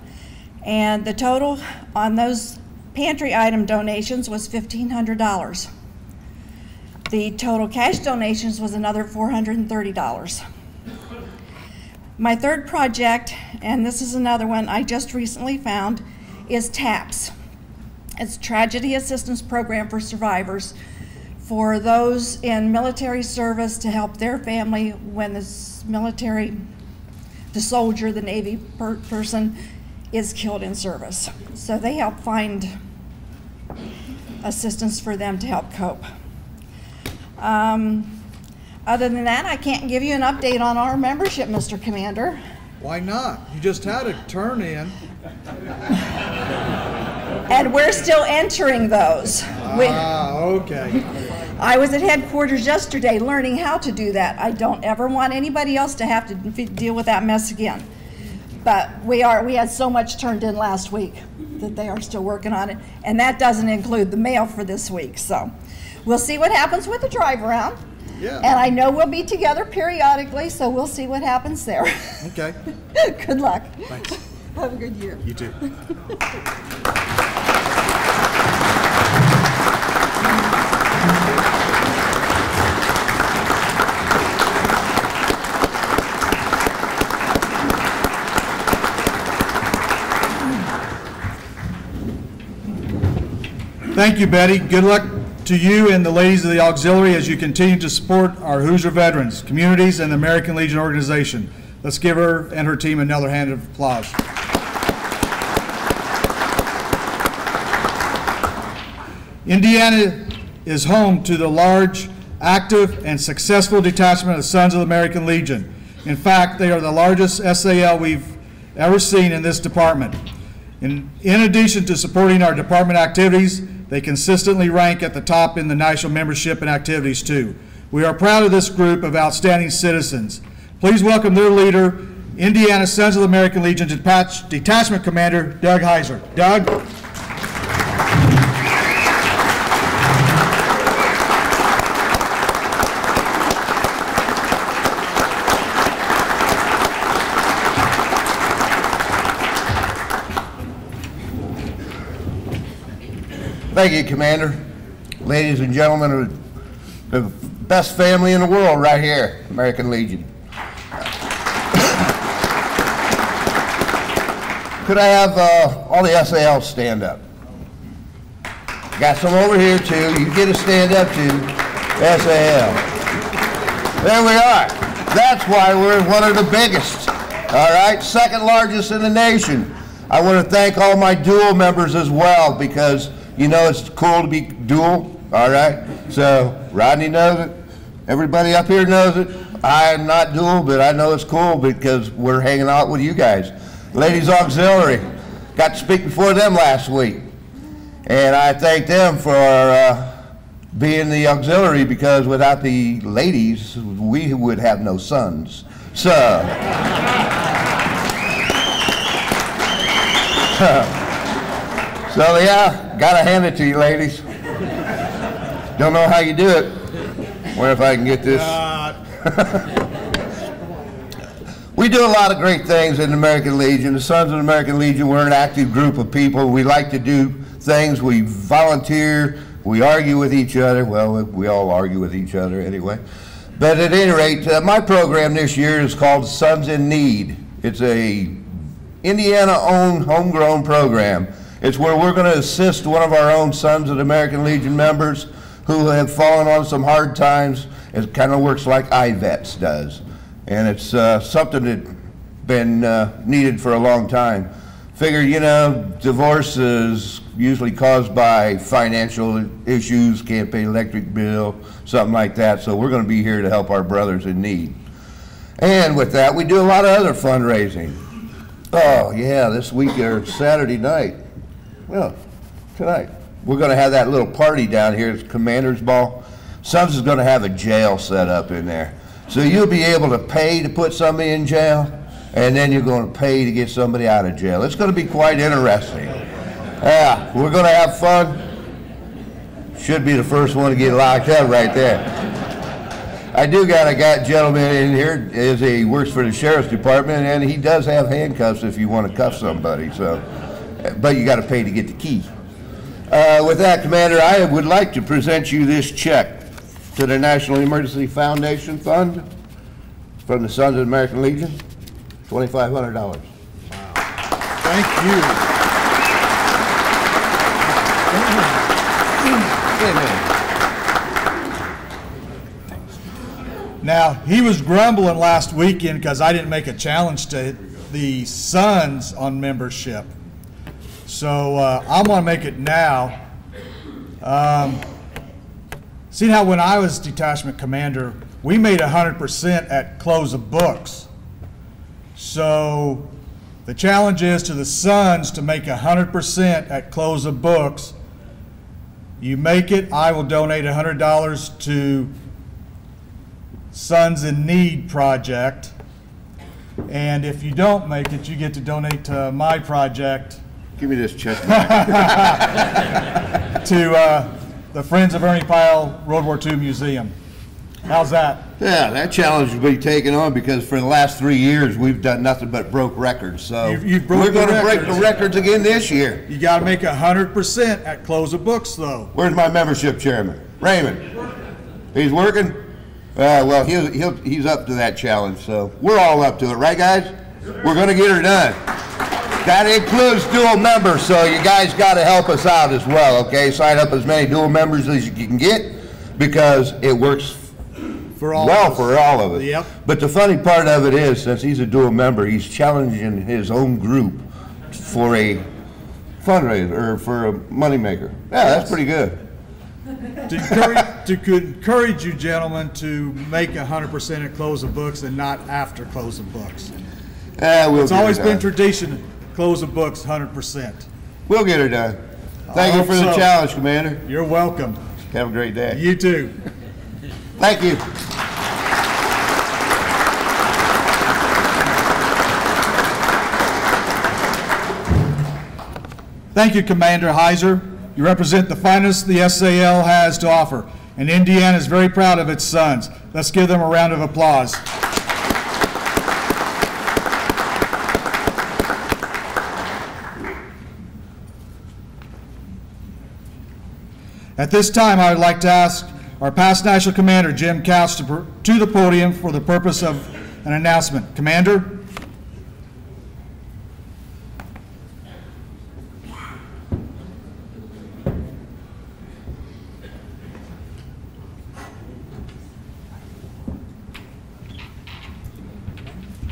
and the total on those pantry item donations was $1,500. The total cash donations was another $430. My third project, and this is another one I just recently found, is TAPS. It's Tragedy Assistance Program for Survivors, for those in military service to help their family when the soldier, the Navy person, is killed in service. So they help find assistance for them to help cope. Other than that, I can't give you an update on our membership, Mr. Commander. Why not? You just had a turn-in. And we're still entering those. Okay. I was at headquarters yesterday learning how to do that. I don't ever want anybody else to have to deal with that mess again. But we had so much turned in last week that they are still working on it. And that doesn't include the mail for this week. So we'll see what happens with the drive around. Yeah. And I know we'll be together periodically, so we'll see what happens there. Okay. Good luck. Thanks. Have a good year. You too. Thank you, Betty. Good luck to you and the ladies of the auxiliary as you continue to support our Hoosier veterans, communities, and the American Legion organization. Let's give her and her team another hand of applause. Indiana is home to the large, active, and successful detachment of the Sons of the American Legion. In fact, they are the largest SAL we've ever seen in this department. In addition to supporting our department activities, they consistently rank at the top in the national membership and activities too. We are proud of this group of outstanding citizens. Please welcome their leader, Indiana Sons of the American Legion Detachment Commander, Doug Heiser. Doug? Thank you, Commander. Ladies and gentlemen, the best family in the world right here, American Legion. Could I have all the SALs stand up? Got some over here too. You get to stand up to SAL. There we are. That's why we're one of the biggest. All right, second largest in the nation. I want to thank all my dual members as well, because you know it's cool to be dual. All right. So Rodney knows it. Everybody up here knows it. I'm not dual, but I know it's cool because we're hanging out with you guys. Ladies Auxiliary, got to speak before them last week, and I thank them for being the auxiliary, because without the ladies, we would have no sons. So, yeah, gotta hand it to you, ladies. Don't know how you do it. Wonder if I can get this. We do a lot of great things in the American Legion. The Sons of the American Legion, we're an active group of people. We like to do things. We volunteer. We argue with each other. Well, we all argue with each other anyway. But at any rate, my program this year is called Sons in Need. It's a Indiana-owned, homegrown program. It's where we're going to assist one of our own Sons of the American Legion members who have fallen on some hard times. It kind of works like IVETS does. And it's something that's been needed for a long time. Figure, you know, divorce is usually caused by financial issues, can't pay electric bill, something like that. So we're going to be here to help our brothers in need. And with that, we do a lot of other fundraising. Oh yeah, this week or Saturday night, well, tonight, we're going to have that little party down here. It's Commander's Ball. Sons is going to have a jail set up in there. So you'll be able to pay to put somebody in jail, and then you're going to pay to get somebody out of jail. It's going to be quite interesting. Yeah, we're going to have fun. Should be the first one to get locked up right there. I do got a gentleman in here, he works for the Sheriff's Department, and he does have handcuffs if you want to cuff somebody. So, but you got to pay to get the key. With that, Commander, I would like to present you this check to the National Emergency Foundation Fund from the Sons of the American Legion, $2,500. Wow. Thank you. Now, he was grumbling last weekend because I didn't make a challenge to the Sons on membership. So I'm going to make it now. See how when I was detachment commander, we made 100% at close of books. So the challenge is to the Sons to make 100% at close of books. You make it, I will donate $100 to Sons in Need project. And if you don't make it, you get to donate to my project. Give me this check. To the Friends of Ernie Pyle World War II Museum. How's that? Yeah, that challenge will be taken on because for the last 3 years we've done nothing but broke records. So You've broke we're going to the break records. the records again this year. You got to make 100% at close of books, though. Where's my membership chairman? Raymond. He's working? Well, he's up to that challenge, so we're all up to it, right, guys? We're going to get her done. That includes dual members, so you guys got to help us out as well, okay? Sign up as many dual members as you can get because it works for all of us. Yep. But the funny part of it is, since he's a dual member, he's challenging his own group for a fundraiser or for a moneymaker. Yeah, that's pretty good. to encourage you gentlemen to make 100% at close of books and not after close of books. We'll It's always been tradition, close of books 100%. We'll get her done. Thank you for the challenge, Commander. You're welcome. Have a great day. You too. Thank you. Thank you, Commander Heiser. You represent the finest the SAL has to offer, and Indiana is very proud of its sons. Let's give them a round of applause. At this time, I would like to ask our past National Commander, Jim Couch, to the podium for the purpose of an announcement. Commander?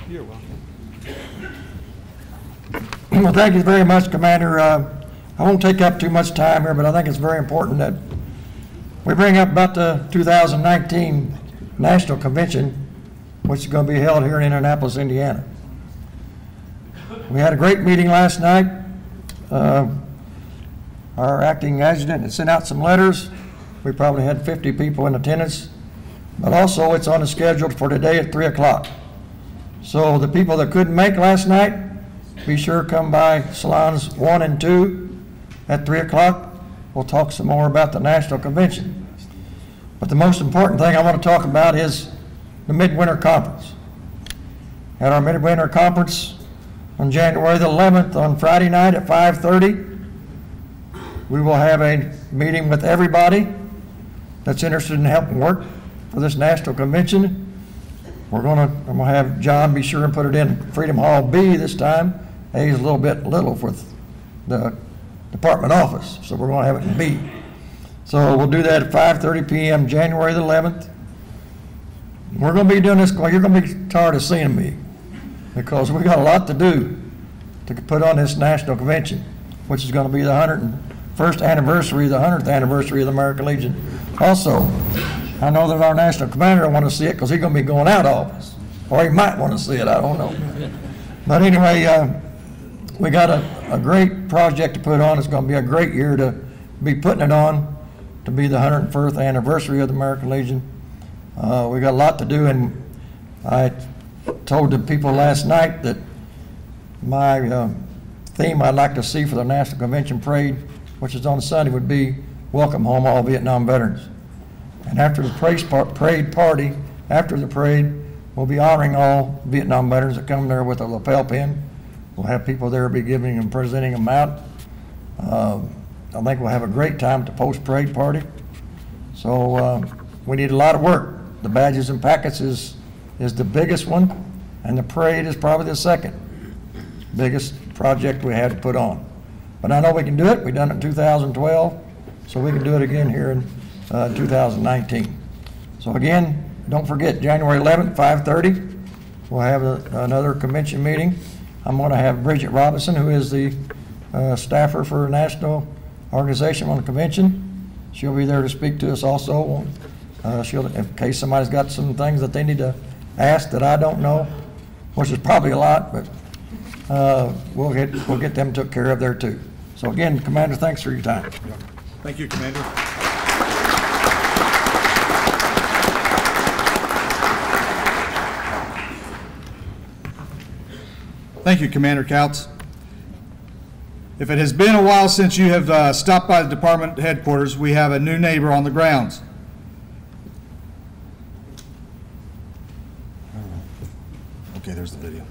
You're welcome. Well, thank you very much, Commander. I won't take up too much time here, but I think it's very important that we bring up about the 2019 National Convention, which is going to be held here in Indianapolis, Indiana. We had a great meeting last night. Our acting adjutant had sent out some letters. We probably had 50 people in attendance, but also it's on the schedule for today at 3 o'clock. So the people that couldn't make last night, be sure to come by salons 1 and 2 at 3 o'clock. We'll talk some more about the National Convention. But the most important thing I want to talk about is the Midwinter Conference. At our Midwinter Conference on January the 11th on Friday night at 5:30, we will have a meeting with everybody that's interested in helping work for this National Convention. I'm gonna have John be sure and put it in Freedom Hall B this time. A is a little bit little for the department office, so we're gonna have it in B. So we'll do that at 5:30 p.m. January the 11th. We're gonna be doing this, you're gonna be tired of seeing me because we got a lot to do to put on this National Convention, which is gonna be the 101st anniversary, the 100th anniversary of the American Legion. Also, I know that our National Commander will want to see it because he's going to be going out of office. Or he might want to see it, I don't know. But anyway, we got a great project to put on. It's going to be a great year to be putting it on, to be the 101st anniversary of the American Legion. We got a lot to do, and I told the people last night that my theme I'd like to see for the National Convention Parade, which is on Sunday, would be Welcome Home All Vietnam Veterans. And after the parade party, after the parade, we'll be honoring all Vietnam veterans that come there with a lapel pin. We'll have people there be giving and presenting them out. I think we'll have a great time at the post-parade party. So we need a lot of work. The badges and packets is the biggest one, and the parade is probably the second biggest project we had to put on. But I know we can do it. We done it in 2012, so we can do it again here in 2019. So again, don't forget January 11th, 5:30. We'll have another convention meeting. I'm going to have Bridget Robinson, who is the staffer for National Organization on the convention. She'll be there to speak to us also. In case somebody's got some things that they need to ask that I don't know, which is probably a lot, but we'll get them took care of there too. So again, Commander, thanks for your time. Thank you, Commander. Thank you, Commander Couts. If it has been a while since you have stopped by the department headquarters, we have a new neighbor on the grounds. Okay, there's the video.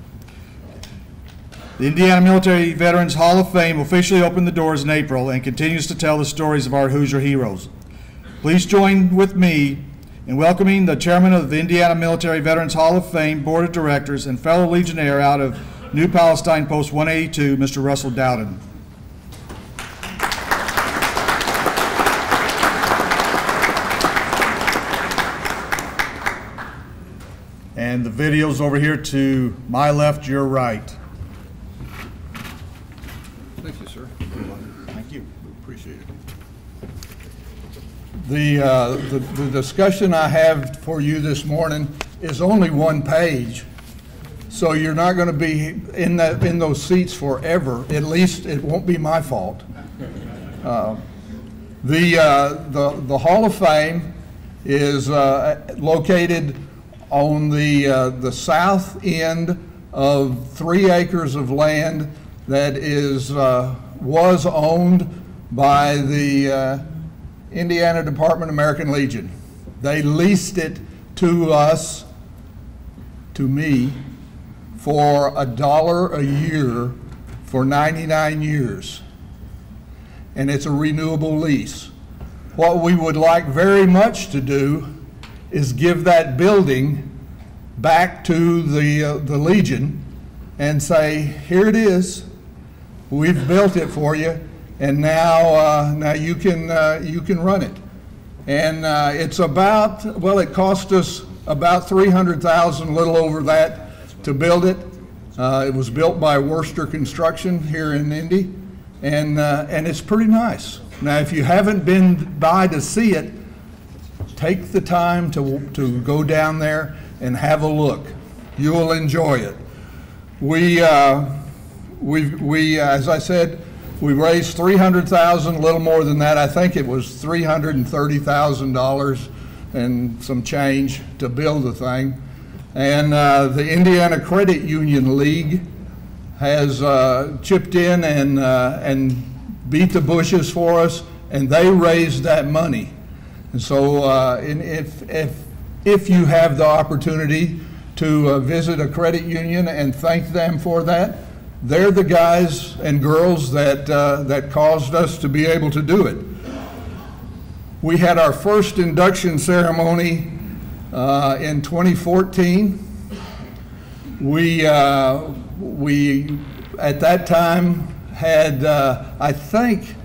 The Indiana Military Veterans Hall of Fame officially opened the doors in April and continues to tell the stories of our Hoosier heroes. Please join with me in welcoming the chairman of the Indiana Military Veterans Hall of Fame Board of Directors and fellow Legionnaire out of New Palestine Post 182, Mr. Russell Dowden. And the video's over here to my left, your right. Thank you, sir. Thank you. Appreciate it. The discussion I have for you this morning is only one page, so you're not going to be in those seats forever. At least it won't be my fault. The Hall of Fame is located on the south end of 3 acres of land that was owned by the Indiana Department of American Legion. They leased it to us, to me, for $1 a year for 99 years. And it's a renewable lease. What we would like very much to do is give that building back to the Legion and say, here it is, we've built it for you, and now you can run it. And it's about, well, it cost us about $300,000, a little over that, to build it. It was built by Worcester Construction here in Indy, and it's pretty nice. Now, if you haven't been by to see it, take the time to go down there and have a look. You will enjoy it. We as I said, we raised $300,000, a little more than that. I think it was $330,000 and some change to build the thing. And the Indiana Credit Union League has chipped in and beat the bushes for us, and they raised that money. And so if you have the opportunity to visit a credit union and thank them for that, they're the guys and girls that caused us to be able to do it. We had our first induction ceremony in 2014. We at that time had, I think,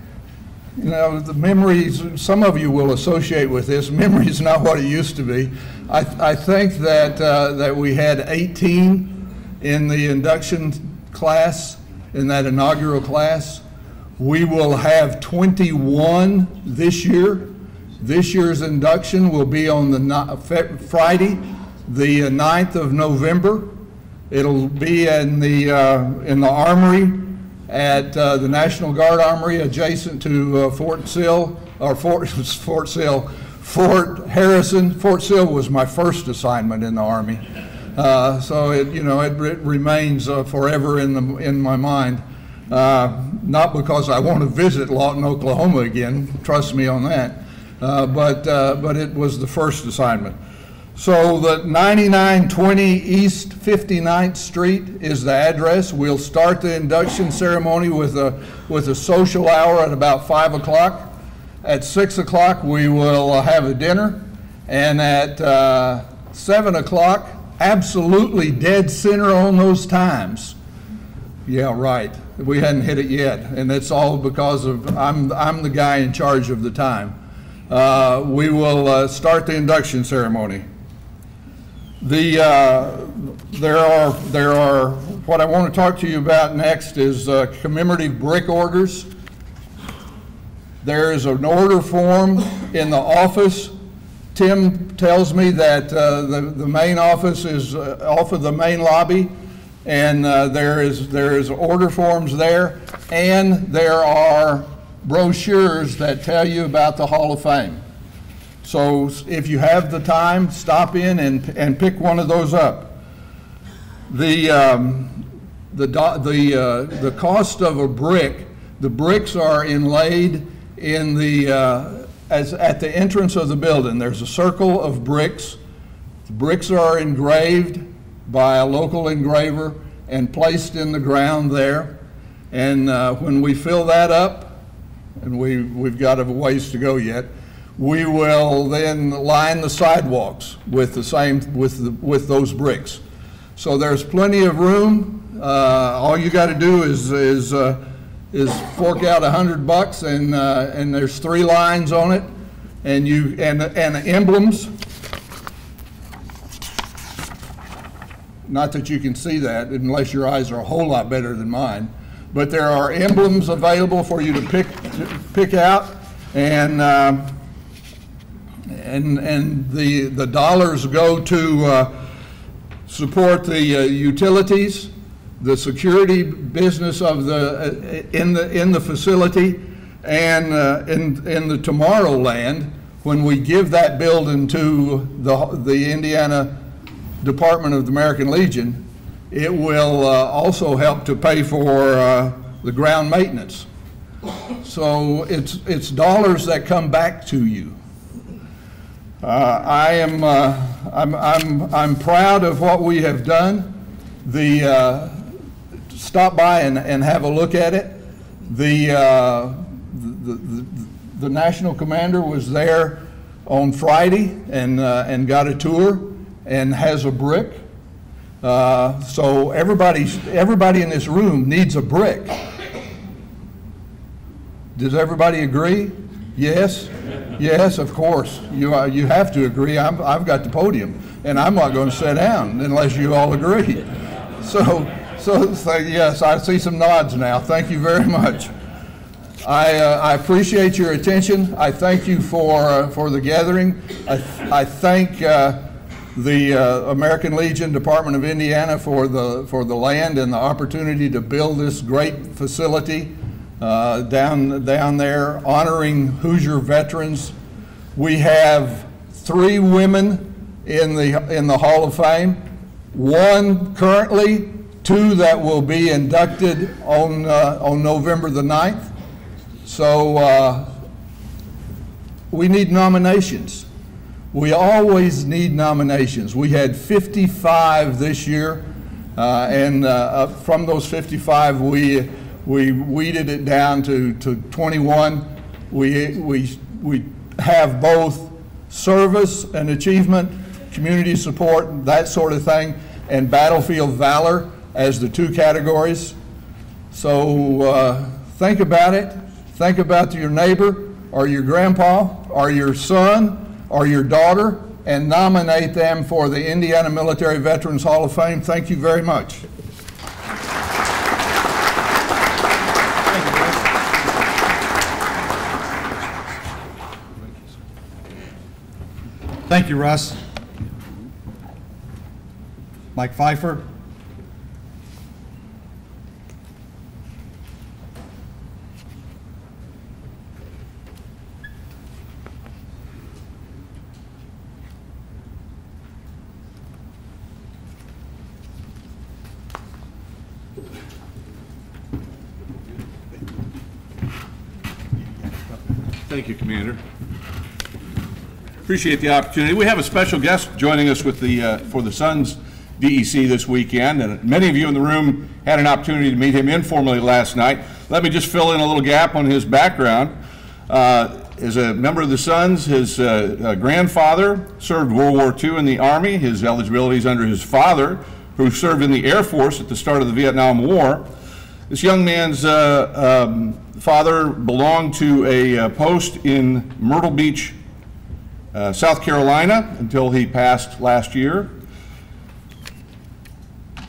you know, the memories, some of you will associate with this, memory is not what it used to be. I think that we had 18 in the induction class, in that inaugural class. We will have 21 this year. This year's induction will be on the Friday, the 9th of November. It'll be in the Armory at the National Guard Armory, adjacent to Fort Sill, or Fort Harrison. Fort Sill was my first assignment in the Army, so it remains forever in my mind. Not because I want to visit Lawton, Oklahoma again. Trust me on that. But it was the first assignment. So the 9920 East 59th Street is the address. We'll start the induction ceremony with a social hour at about 5 o'clock. At 6 o'clock we will have a dinner, and at 7 o'clock, absolutely dead center on those times. Yeah, right. We hadn't hit it yet, and it's all because of I'm the guy in charge of the time. We will start the induction ceremony. There are what I want to talk to you about next is commemorative brick orders. There is an order form in the office. Tim tells me that the main office is off of the main lobby, and there is order forms there, and there are brochures that tell you about the Hall of Fame. So if you have the time, stop in and pick one of those up. The cost of a brick, the bricks are inlaid in the at the entrance of the building. There's a circle of bricks. The bricks are engraved by a local engraver and placed in the ground there. And when we fill that up, and we've got a ways to go yet, we will then line the sidewalks with with those bricks. So there's plenty of room. All you got to do is fork out $100, and there's 3 lines on it, and emblems. Not that you can see that unless your eyes are a whole lot better than mine, but there are emblems available for you to pick out, and and the dollars go to support the utilities, the security business of the in the facility, and in the Tomorrowland. When we give that building to the Indiana Department of the American Legion, it will also help to pay for the ground maintenance. So it's dollars that come back to you. I'm proud of what we have done. Stop by and have a look at it. The National Commander was there on Friday and got a tour and has a brick. So everybody in this room needs a brick. Does everybody agree? Yes? Yes, of course. You have to agree. I've got the podium, and I'm not going to sit down unless you all agree. So yes, I see some nods now. Thank you very much. I appreciate your attention. I thank you for the gathering. I thank the American Legion Department of Indiana for the land and the opportunity to build this great facility down there, honoring Hoosier veterans. We have 3 women in the Hall of Fame, 1 currently, 2 that will be inducted on November the 9th. So we need nominations. We always need nominations. We had 55 this year, and from those 55, we weeded it down to 21. We have both service and achievement, community support, that sort of thing, and battlefield valor as the 2 categories. So think about it. Think about your neighbor or your grandpa or your son or your daughter and nominate them for the Indiana Military Veterans Hall of Fame. Thank you very much. Thank you, Russ. Mike Pfeiffer. Thank you, Commander. Appreciate the opportunity. We have a special guest joining us with for the Sons DEC this weekend, and many of you in the room had an opportunity to meet him informally last night. Let me just fill in a little gap on his background. As a member of the Sons, his grandfather served World War II in the Army. His eligibility is under his father, who served in the Air Force at the start of the Vietnam War. This young man's father belonged to a post in Myrtle Beach, South Carolina, until he passed last year.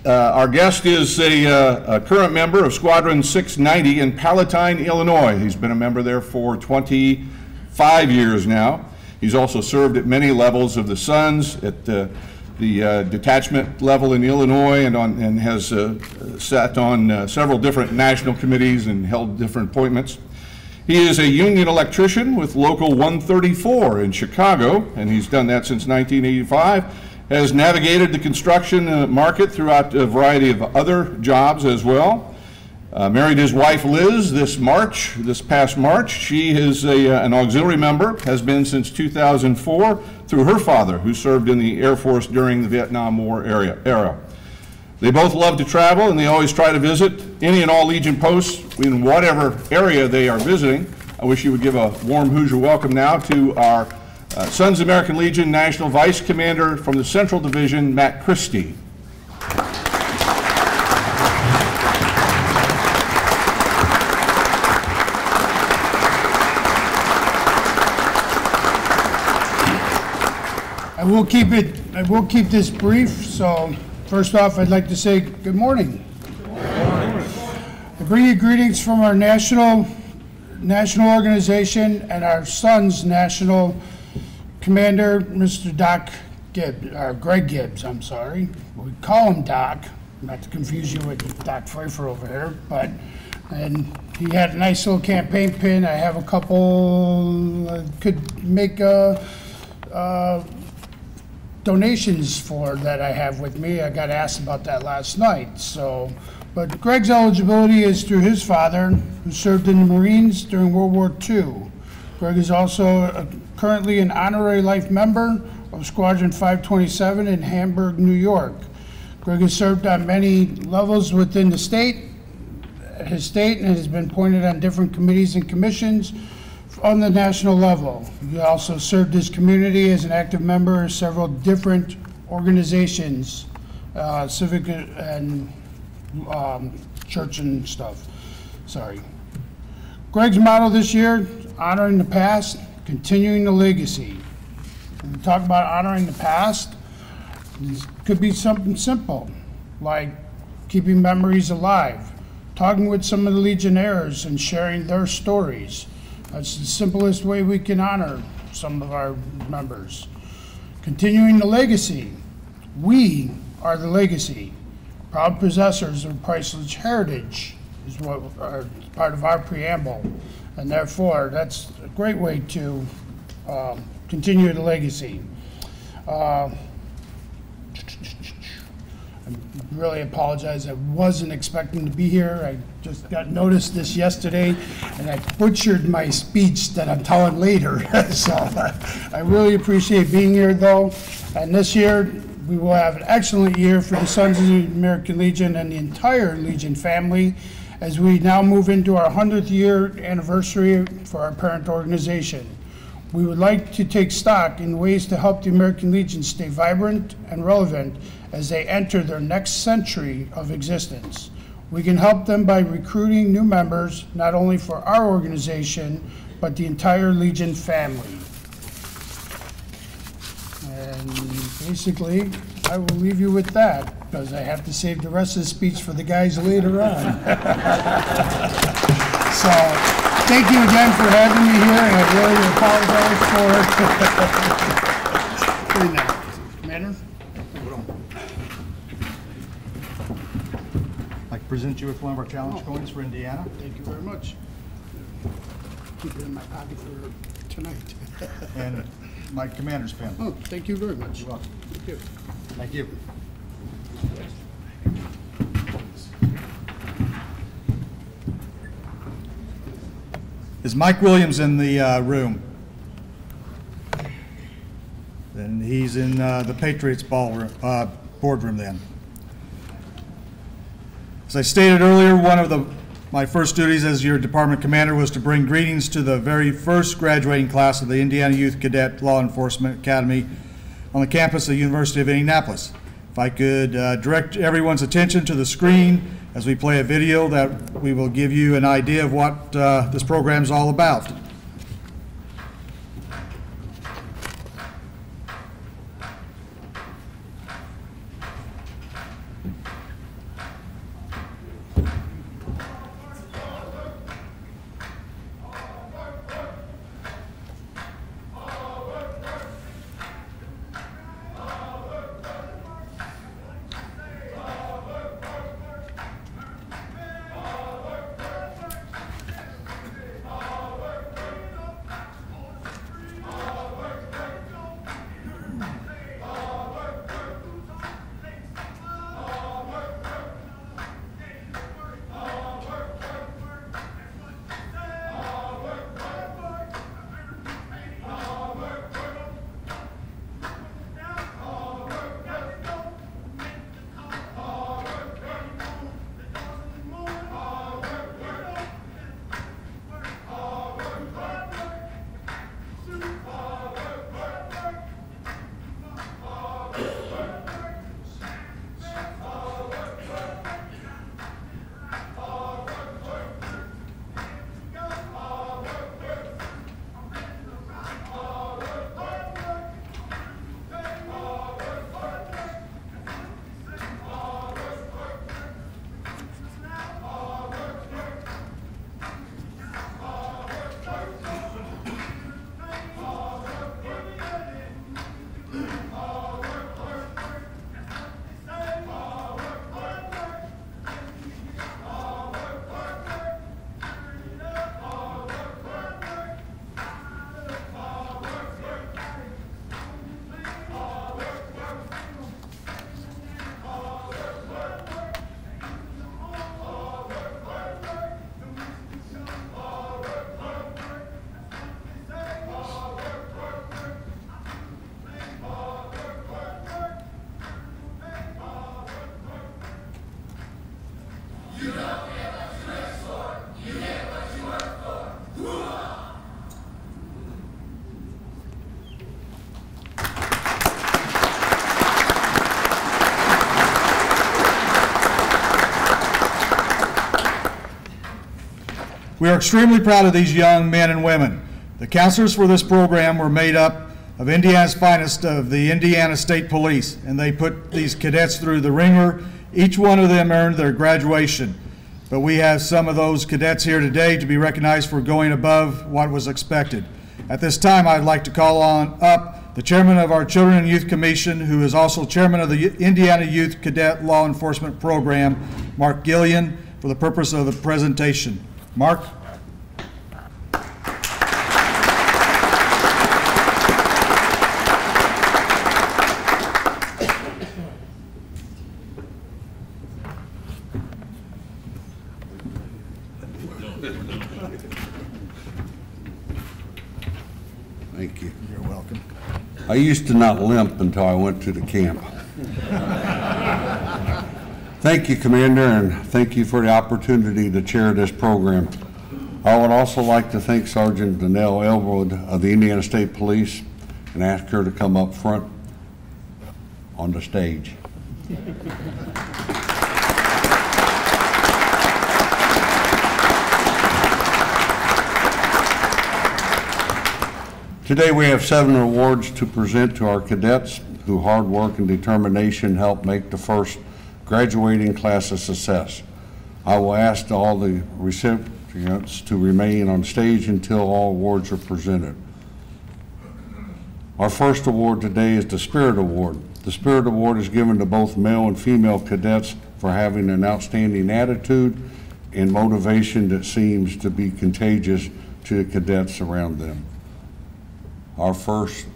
Our guest is a current member of Squadron 690 in Palatine, Illinois. He's been a member there for 25 years now. He's also served at many levels of the Sons, at the detachment level in Illinois, and has sat on several different national committees and held different appointments. He is a union electrician with Local 134 in Chicago, and he's done that since 1985. Has navigated the construction market throughout a variety of other jobs as well. Married his wife Liz this past March. She is an auxiliary member, has been since 2004 through her father, who served in the Air Force during the Vietnam War era. They both love to travel, and they always try to visit any and all Legion posts in whatever area they are visiting. I wish you would give a warm Hoosier welcome now to our Sons American Legion National Vice Commander from the Central Division, Matt Christie. I will keep this brief. So first off, I'd like to say good morning. I bring you greetings from our national organization and our Sons National Commander, Mr. Doc Gibbs, or Greg Gibbs, I'm sorry. We call him Doc, not to confuse you with Doc Pfeiffer over here, and he had a nice little campaign pin. I have a couple, could make donations for that I have with me. I got asked about that last night, so. But Greg's eligibility is through his father, who served in the Marines during World War II. Greg is also currently an honorary life member of Squadron 527 in Hamburg, New York. Greg has served on many levels within his state, and has been appointed on different committees and commissions on the national level. He also served his community as an active member of several different organizations, civic and church and stuff. Sorry. Greg's motto this year, honoring the past, continuing the legacy. When we talk about honoring the past, it could be something simple, like keeping memories alive, talking with some of the Legionnaires and sharing their stories. That's the simplest way we can honor some of our members. Continuing the legacy. We are the legacy. Proud possessors of priceless heritage is what are part of our preamble. And therefore, that's a great way to continue the legacy. I really apologize. I wasn't expecting to be here. I just got noticed this yesterday, and I butchered my speech that I'm telling later. So I really appreciate being here, though. And this year, we will have an excellent year for the Sons of the American Legion and the entire Legion family as we now move into our 100th year anniversary for our parent organization. We would like to take stock in ways to help the American Legion stay vibrant and relevant as they enter their next century of existence. We can help them by recruiting new members, not only for our organization, but the entire Legion family. And basically, I will leave you with that, because I have to save the rest of the speech for the guys later on. So, thank you again for having me here, and I really apologize for it. Commander? I'd like to present you with one of our challenge coins for Indiana. Thank you very much. Keep it in my pocket for tonight. And my commander's pen. Oh, thank you very much. You're welcome. Thank you. Thank you. Is Mike Williams in the room? Then he's in the Patriots boardroom then. As I stated earlier, one of my first duties as your department commander was to bring greetings to the very first graduating class of the Indiana Youth Cadet Law Enforcement Academy on the campus of the University of Indianapolis. If I could direct everyone's attention to the screen as we play a video that we will give you an idea of what this program is all about. We are extremely proud of these young men and women. The counselors for this program were made up of Indiana's finest of the Indiana State Police, and they put these cadets through the ringer. Each one of them earned their graduation. But we have some of those cadets here today to be recognized for going above what was expected. At this time, I'd like to call on up the chairman of our Children and Youth Commission, who is also chairman of the Indiana Youth Cadet Law Enforcement Program, Mark Gillian, for the purpose of the presentation. Mark? Thank you. You're welcome. I used to not limp until I went to the camp. Thank you, Commander, and thank you for the opportunity to chair this program. I would also like to thank Sergeant Donnell Elwood of the Indiana State Police and ask her to come up front on the stage. Today we have 7 awards to present to our cadets whose hard work and determination helped make the first graduating class a success. I will ask all the recipients to remain on stage until all awards are presented. Our first award today is the Spirit Award. The Spirit Award is given to both male and female cadets for having an outstanding attitude and motivation that seems to be contagious to the cadets around them. Our first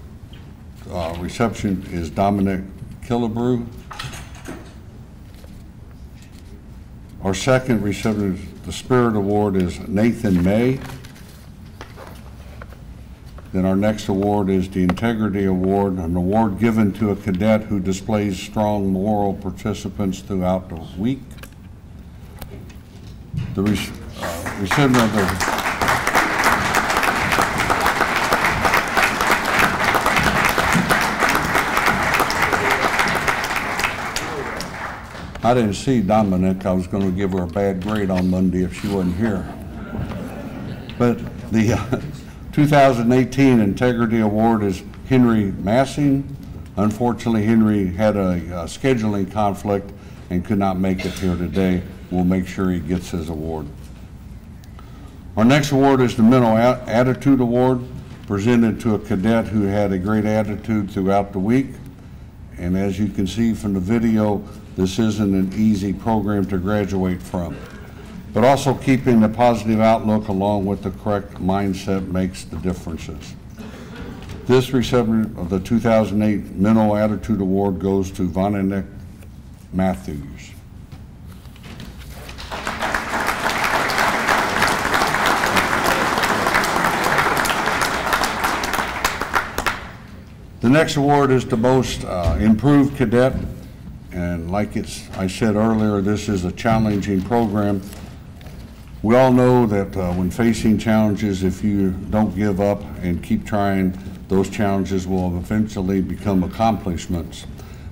reception is Dominic Killebrew. Our second recipient of the Spirit Award is Nathan May. Then our next award is the Integrity Award, an award given to a cadet who displays strong moral participants throughout the week. The recipient of the I didn't see Dominic. I was going to give her a bad grade on Monday if she wasn't here. But the 2018 Integrity Award is Henry Massing. Unfortunately, Henry had a scheduling conflict and could not make it here today. We'll make sure he gets his award. Our next award is the Mental Attitude Award, presented to a cadet who had a great attitude throughout the week. And as you can see from the video, this isn't an easy program to graduate from. But also keeping a positive outlook along with the correct mindset makes the differences. This recipient of the 2008 Mental Attitude Award goes to Vonnenik Matthews. The next award is the Most Improved Cadet. And like I said earlier, this is a challenging program. We all know that when facing challenges, if you don't give up and keep trying, those challenges will eventually become accomplishments.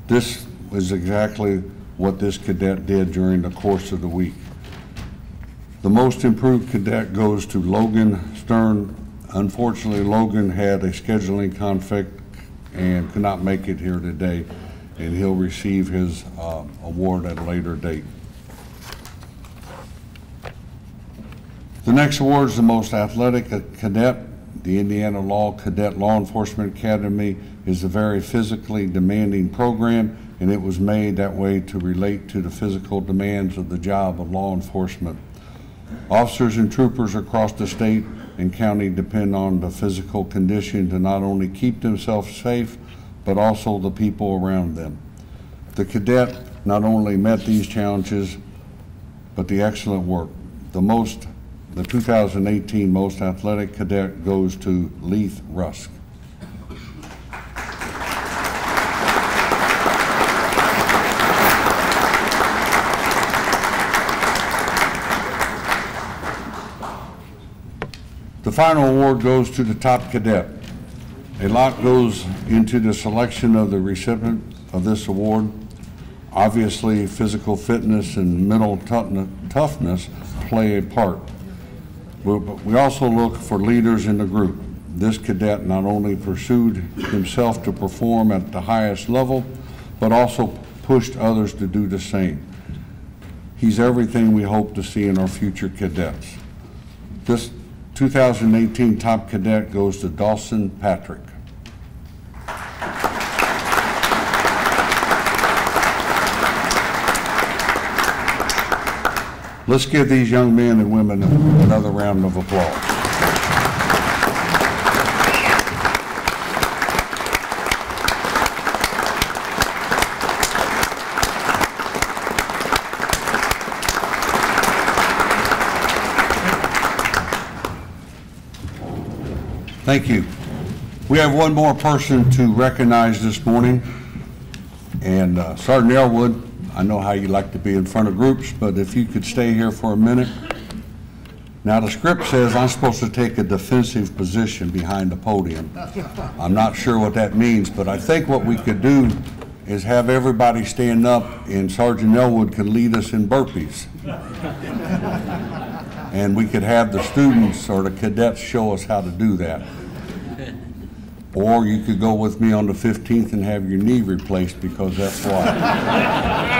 This is exactly what this cadet did during the course of the week. The Most Improved Cadet goes to Logan Stern. Unfortunately, Logan had a scheduling conflict and could not make it here today, and he'll receive his award at a later date. The next award is the Most Athletic Cadet. The Indiana Cadet Law Enforcement Academy is a very physically demanding program, and it was made that way to relate to the physical demands of the job of law enforcement. Officers and troopers across the state and county depend on the physical condition to not only keep themselves safe, but also the people around them. The cadet not only met these challenges, but the excellent work. The 2018 Most Athletic Cadet goes to Leith Rusk. The final award goes to the top cadet. A lot goes into the selection of the recipient of this award. Obviously, physical fitness and mental toughness play a part. But we also look for leaders in the group. This cadet not only pursued himself to perform at the highest level, but also pushed others to do the same. He's everything we hope to see in our future cadets. This 2018 top cadet goes to Dawson Patrick. Let's give these young men and women another round of applause. Thank you. We have one more person to recognize this morning, and Sergeant Elwood, I know how you like to be in front of groups, but if you could stay here for a minute. Now the script says I'm supposed to take a defensive position behind the podium. I'm not sure what that means, but I think what we could do is have everybody stand up and Sergeant Elwood can lead us in burpees. And we could have the students or the cadets show us how to do that. Or you could go with me on the 15th and have your knee replaced because that's why.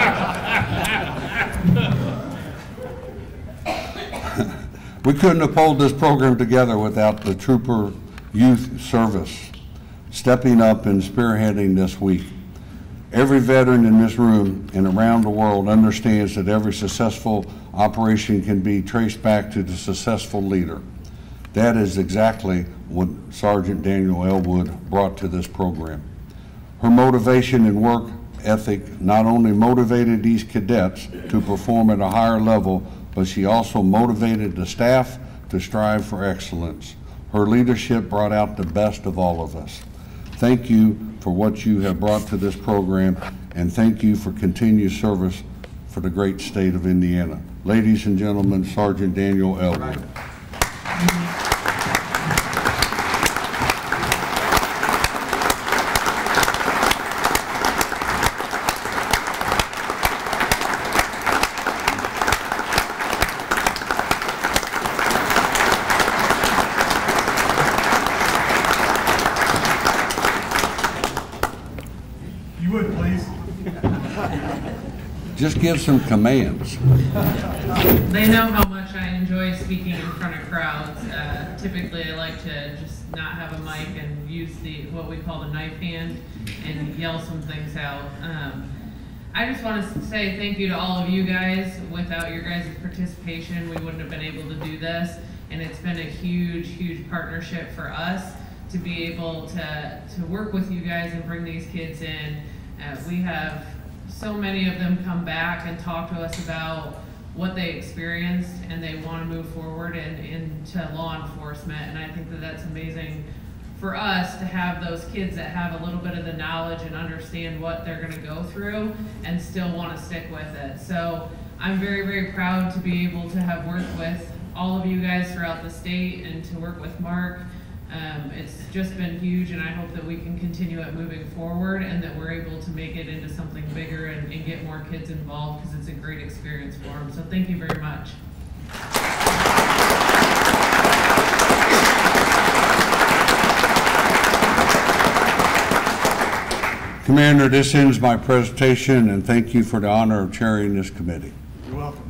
We couldn't have pulled this program together without the Trooper Youth Service stepping up and spearheading this week. Every veteran in this room and around the world understands that every successful operation can be traced back to the successful leader. That is exactly what Sergeant Daniel Elwood brought to this program. Her motivation and work ethic not only motivated these cadets to perform at a higher level, but she also motivated the staff to strive for excellence. Her leadership brought out the best of all of us. Thank you for what you have brought to this program, and thank you for continued service for the great state of Indiana. Ladies and gentlemen, Sergeant Daniel Elwood. Just give some commands. They know how much I enjoy speaking in front of crowds. Typically, I like to just not have a mic and use what we call the knife hand and yell some things out. I just want to say thank you to all of you guys. Without your guys' participation, we wouldn't have been able to do this, and it's been a huge, huge partnership for us to be able to work with you guys and bring these kids in. We have so many of them come back and talk to us about what they experienced, and they want to move forward into law enforcement. And I think that that's amazing for us to have those kids that have a little bit of the knowledge and understand what they're going to go through and still want to stick with it. So I'm very, very proud to be able to have worked with all of you guys throughout the state and to work with Mark. It's just been huge, and I hope that we can continue it moving forward and that we're able to make it into something bigger and get more kids involved, because it's a great experience for them. So thank you very much. Commander, this ends my presentation, and thank you for the honor of chairing this committee. You're welcome.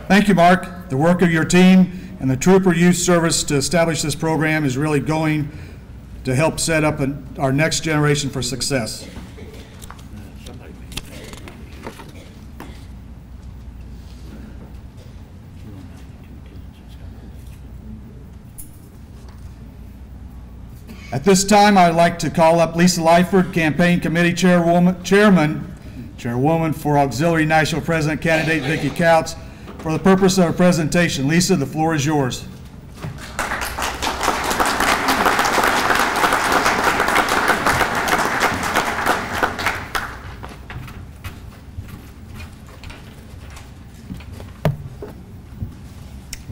Thank you, Mark. The work of your team and the Trooper Youth Service to establish this program is really going to help set up our next generation for success. At this time, I'd like to call up Lisa Lyford, Campaign Committee Chairwoman for Auxiliary National President candidate Vicki Couts, for the purpose of her presentation. Lisa, the floor is yours.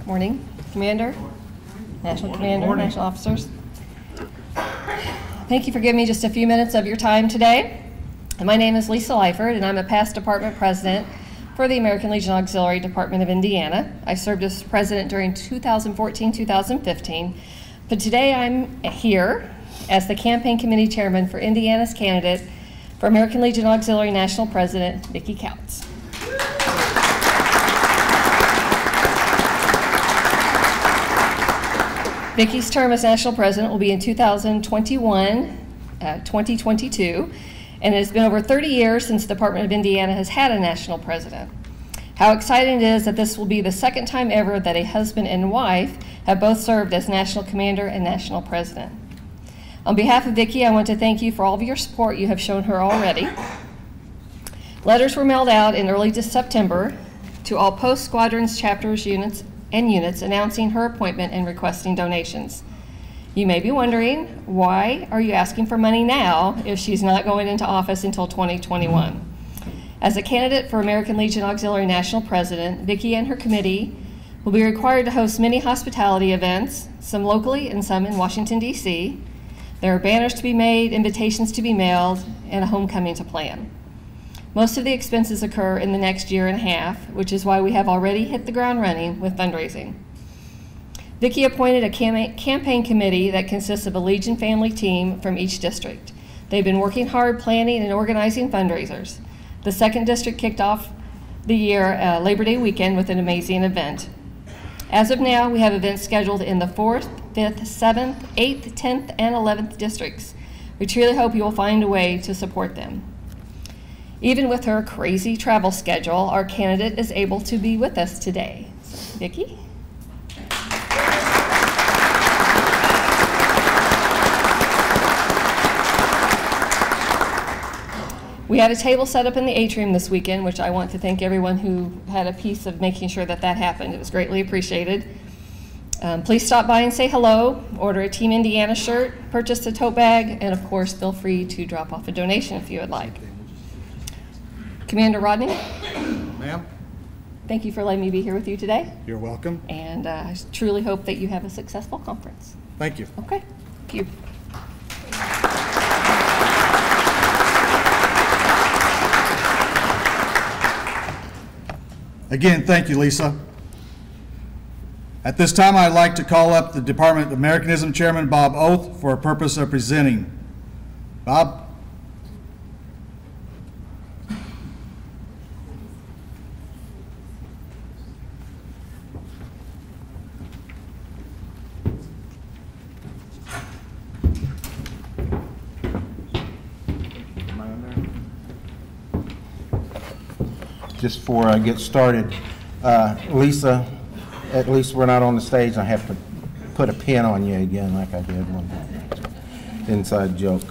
Morning, Commander, National Commander, National Officers. Thank you for giving me just a few minutes of your time today. And my name is Lisa Lyford, and I'm a past department president for the American Legion Auxiliary Department of Indiana. I served as president during 2014-2015, but today I'm here as the campaign committee chairman for Indiana's candidate for American Legion Auxiliary National President, Vicki Couts. Vicki's term as national president will be in 2021-2022, and it has been over 30 years since the Department of Indiana has had a national president. How exciting it is that this will be the second time ever that a husband and wife have both served as national commander and national president. On behalf of Vicki, I want to thank you for all of your support you have shown her already. Letters were mailed out in early September to all post squadrons, chapters, units announcing her appointment and requesting donations. You may be wondering, why are you asking for money now if she's not going into office until 2021? As a candidate for American Legion Auxiliary National President, Vicki and her committee will be required to host many hospitality events, some locally and some in Washington, D.C. There are banners to be made, invitations to be mailed, and a homecoming to plan. Most of the expenses occur in the next year and a half, which is why we have already hit the ground running with fundraising. Vicki appointed a campaign committee that consists of a Legion family team from each district. They've been working hard planning and organizing fundraisers. The 2nd District kicked off the year Labor Day weekend with an amazing event. As of now, we have events scheduled in the 4th, 5th, 7th, 8th, 10th, and 11th districts. We truly hope you will find a way to support them. Even with her crazy travel schedule, our candidate is able to be with us today. Vicki? We had a table set up in the atrium this weekend, which I want to thank everyone who had a piece of making sure that that happened. It was greatly appreciated. Please stop by and say hello, order a Team Indiana shirt, purchase a tote bag, and of course, feel free to drop off a donation if you would like. Commander Rodney? Ma'am? Thank you for letting me be here with you today. You're welcome. And I truly hope that you have a successful conference. Thank you. Okay. Thank you. Again, thank you, Lisa. At this time, I'd like to call up the Department of Americanism Chairman Bob Oath for a purpose of presenting. Bob? Just before I get started, Lisa, at least we're not on the stage. I have to put a pin on you again like I did one time. Inside joke.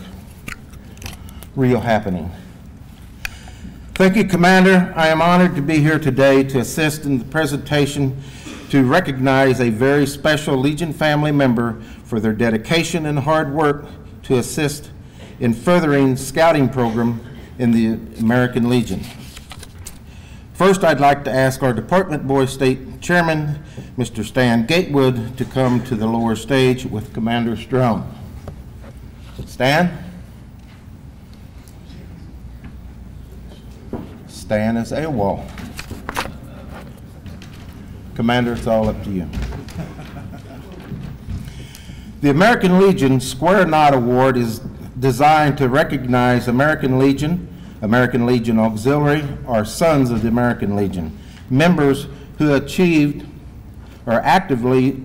Real happening. Thank you, Commander. I am honored to be here today to assist in the presentation to recognize a very special Legion family member for their dedication and hard work to assist in furthering scouting program in the American Legion. First, I'd like to ask our Department Boy State Chairman, Mr. Stan Gatewood, to come to the lower stage with Commander Strome. Stan? Stan is AWOL. Commander, it's all up to you. The American Legion Square Knot Award is designed to recognize American Legion Auxiliary, or Sons of the American Legion, members who are actively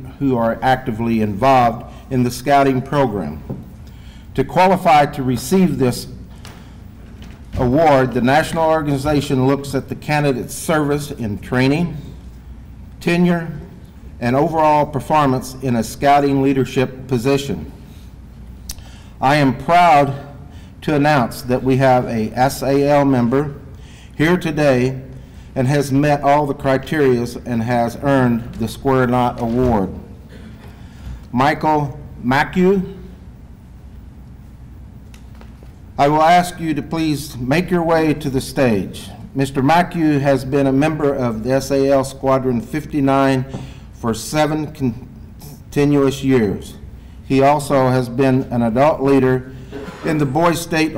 involved in the scouting program. To qualify to receive this award, the national organization looks at the candidate's service in training, tenure, and overall performance in a scouting leadership position. I am proud to announce that we have a SAL member here today and has met all the criteria and has earned the Square Knot Award. Michael Macue, I will ask you to please make your way to the stage. Mr. Macue has been a member of the SAL Squadron 59 for 7 continuous years. He also has been an adult leader in the Boy Scout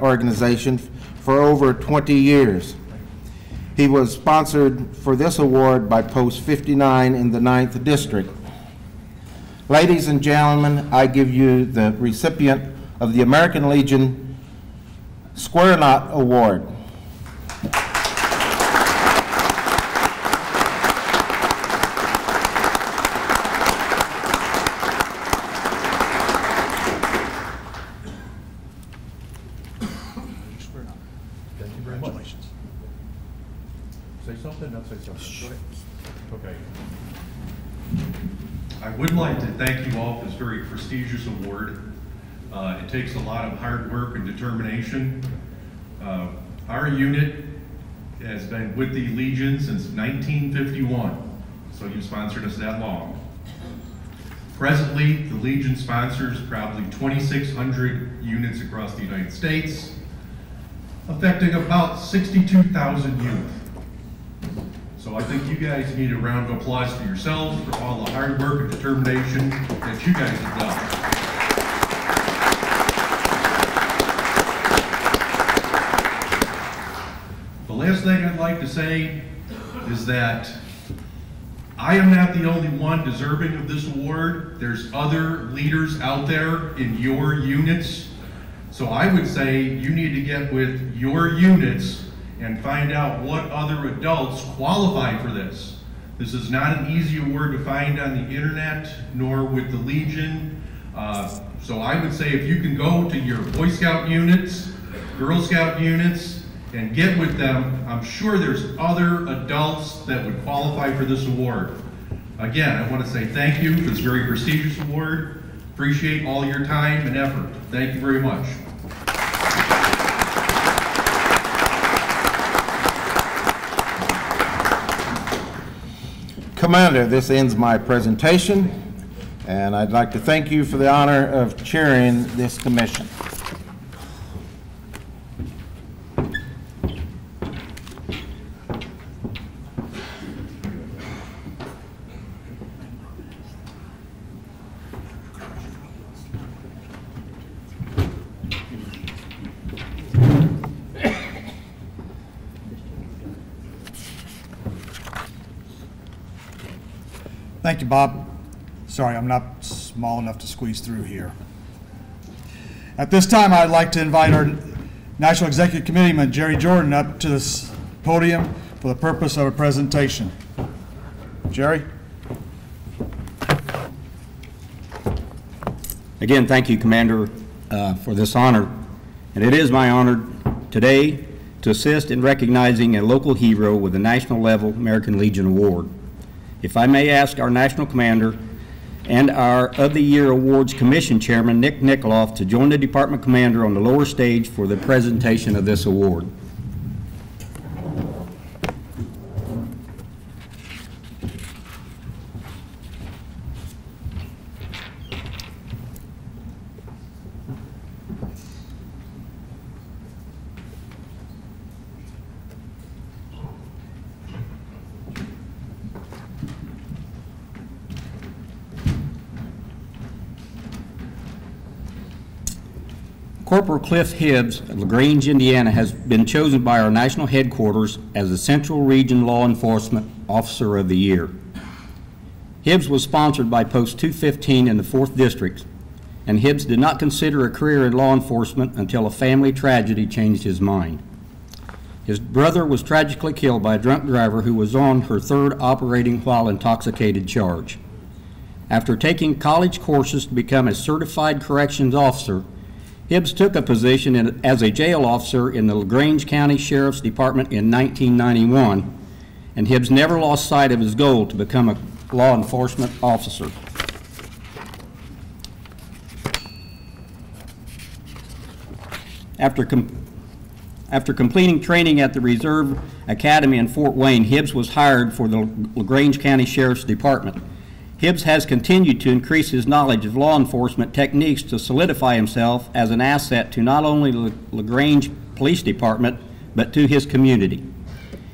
organization for over 20 years. He was sponsored for this award by Post 59 in the 9th District. Ladies and gentlemen, I give you the recipient of the American Legion Square Knot Award. Thank you very much. Say something, not say something. Okay. I would like to thank you all for this very prestigious award. It takes a lot of hard work and determination. Our unit has been with the Legion since 1951, so you sponsored us that long. Presently, the Legion sponsors probably 2,600 units across the United States, affecting about 62,000 youth. So I think you guys need a round of applause for yourselves for all the hard work and determination that you guys have done. The last thing I'd like to say is that I am not the only one deserving of this award. There's other leaders out there in your units. So I would say you need to get with your units and find out what other adults qualify for this. This is not an easy award to find on the internet, nor with the Legion. So I would say if you can go to your Boy Scout units, Girl Scout units, and get with them, I'm sure there's other adults that would qualify for this award. Again, I want to say thank you for this very prestigious award. Appreciate all your time and effort. Thank you very much. Commander, this ends my presentation, and I'd like to thank you for the honor of chairing this commission. Thank you, Bob. Sorry, I'm not small enough to squeeze through here. At this time, I'd like to invite our National Executive Committeeman, Jerry Jordan, up to this podium for the purpose of a presentation. Jerry? Again, thank you, Commander, for this honor. And it is my honor today to assist in recognizing a local hero with the national level American Legion Award. If I may ask our National Commander and our Of the Year Awards Commission Chairman, Nick Nikoloff, to join the Department Commander on the lower stage for the presentation of this award. Corporal Cliff Hibbs of LaGrange, Indiana, has been chosen by our national headquarters as the Central Region Law Enforcement Officer of the Year. Hibbs was sponsored by Post 215 in the 4th District, and Hibbs did not consider a career in law enforcement until a family tragedy changed his mind. His brother was tragically killed by a drunk driver who was on her 3rd operating while intoxicated charge. After taking college courses to become a certified corrections officer, Hibbs took a position as a jail officer in the LaGrange County Sheriff's Department in 1991, and Hibbs never lost sight of his goal to become a law enforcement officer. After completing training at the Reserve Academy in Fort Wayne, Hibbs was hired for the LaGrange County Sheriff's Department. Hibbs has continued to increase his knowledge of law enforcement techniques to solidify himself as an asset to not only LaGrange Police Department, but to his community.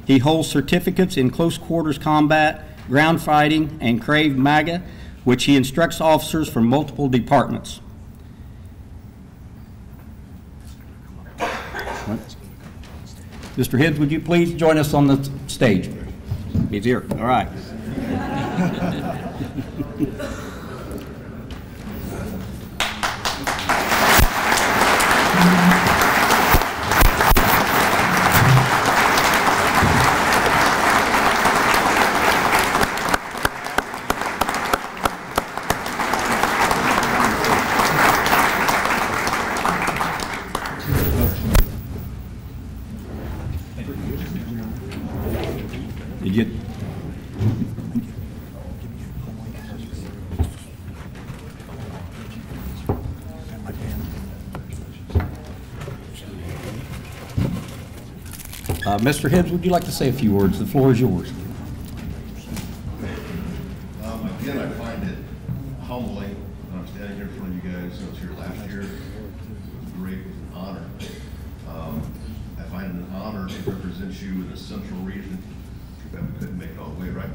He holds certificates in close quarters combat, ground fighting, and Krav Maga, which he instructs officers from multiple departments. Mr. Hibbs, would you please join us on the stage? He's here. All right. Did you? Mr. Hibbs, would you like to say a few words? The floor is yours. Again, I find it humbling. I'm standing here in front of you guys. I was here last year. It was great. It was an honor. I find it an honor to represent you in the central region. Too bad we couldn't make it all the way, right?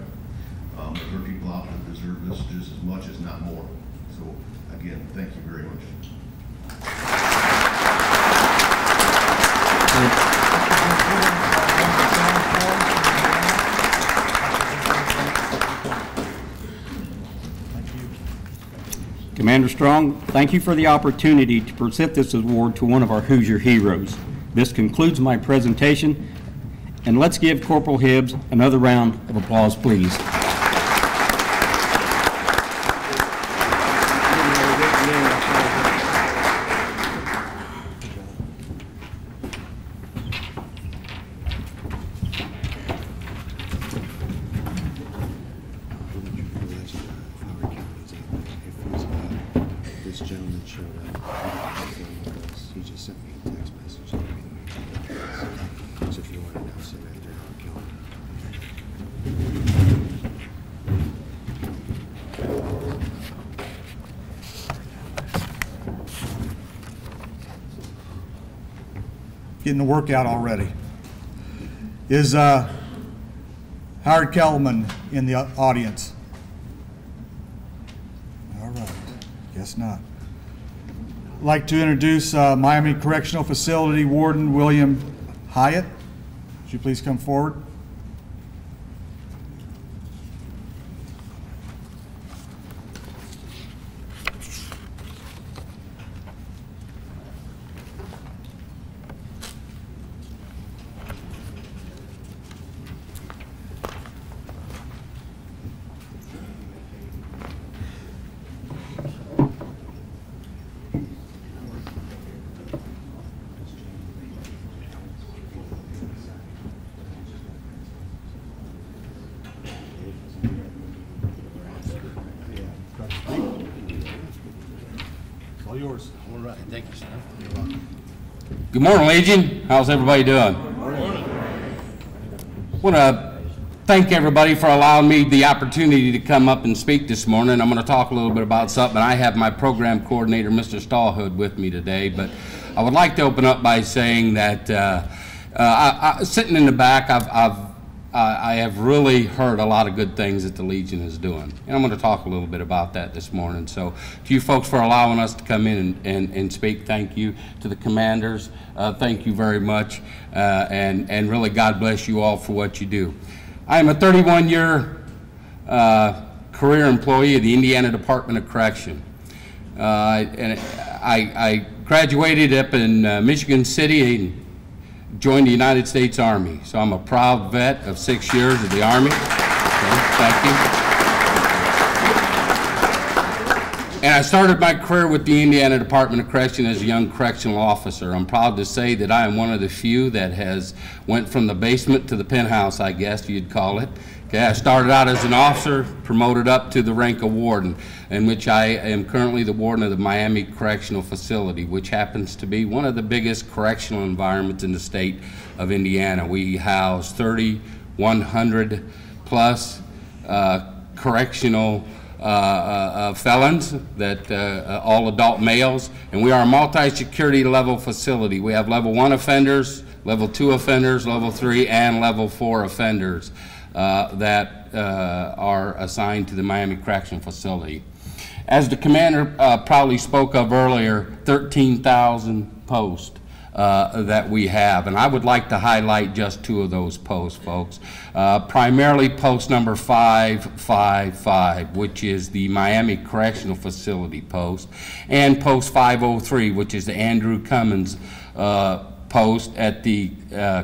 But there are people out there that deserve this just as much, as not more. So, again, thank you very much. Commander Strong, thank you for the opportunity to present this award to one of our Hoosier heroes. This concludes my presentation, and let's give Corporal Hibbs another round of applause, please. This gentleman showed up. He just sent me a text message. So if you want to know, say that there, I'll kill him. Getting the workout already. Is Howard Kellerman in the audience? All right, guess not. I'd like to introduce Miami Correctional Facility Warden William Hyatt. Would you please come forward? All yours. All right, thank you, sir. You're welcome. Good morning, Legion. How's everybody doing? Good morning. I want to thank everybody for allowing me the opportunity to come up and speak this morning. I'm going to talk a little bit about something. I have my program coordinator, Mr. Stallhood, with me today, but I would like to open up by saying that sitting in the back, I have really heard a lot of good things that the Legion is doing. And I'm going to talk a little bit about that this morning. So to you folks for allowing us to come in and speak, thank you. To the commanders, thank you very much. And really God bless you all for what you do. I am a 31-year career employee of the Indiana Department of Correction. And I graduated up in Michigan City and joined the United States Army. So I'm a proud vet of 6 years of the Army. Okay, thank you. And I started my career with the Indiana Department of Correction as a young correctional officer. I'm proud to say that I am one of the few that has went from the basement to the penthouse, I guess you'd call it. Okay, I started out as an officer, promoted up to the rank of warden, in which I am currently the warden of the Miami Correctional Facility, which happens to be one of the biggest correctional environments in the state of Indiana. We house 3,100 plus correctional felons, all adult males, and we are a multi-security level facility. We have level 1 offenders, level 2 offenders, level 3, and level 4 offenders that are assigned to the Miami Correctional Facility. As the commander proudly spoke of earlier, 13,000 posts that we have, and I would like to highlight just 2 of those posts, folks. Primarily post number 555, which is the Miami Correctional Facility post, and post 503, which is the Andrew Cummins post at the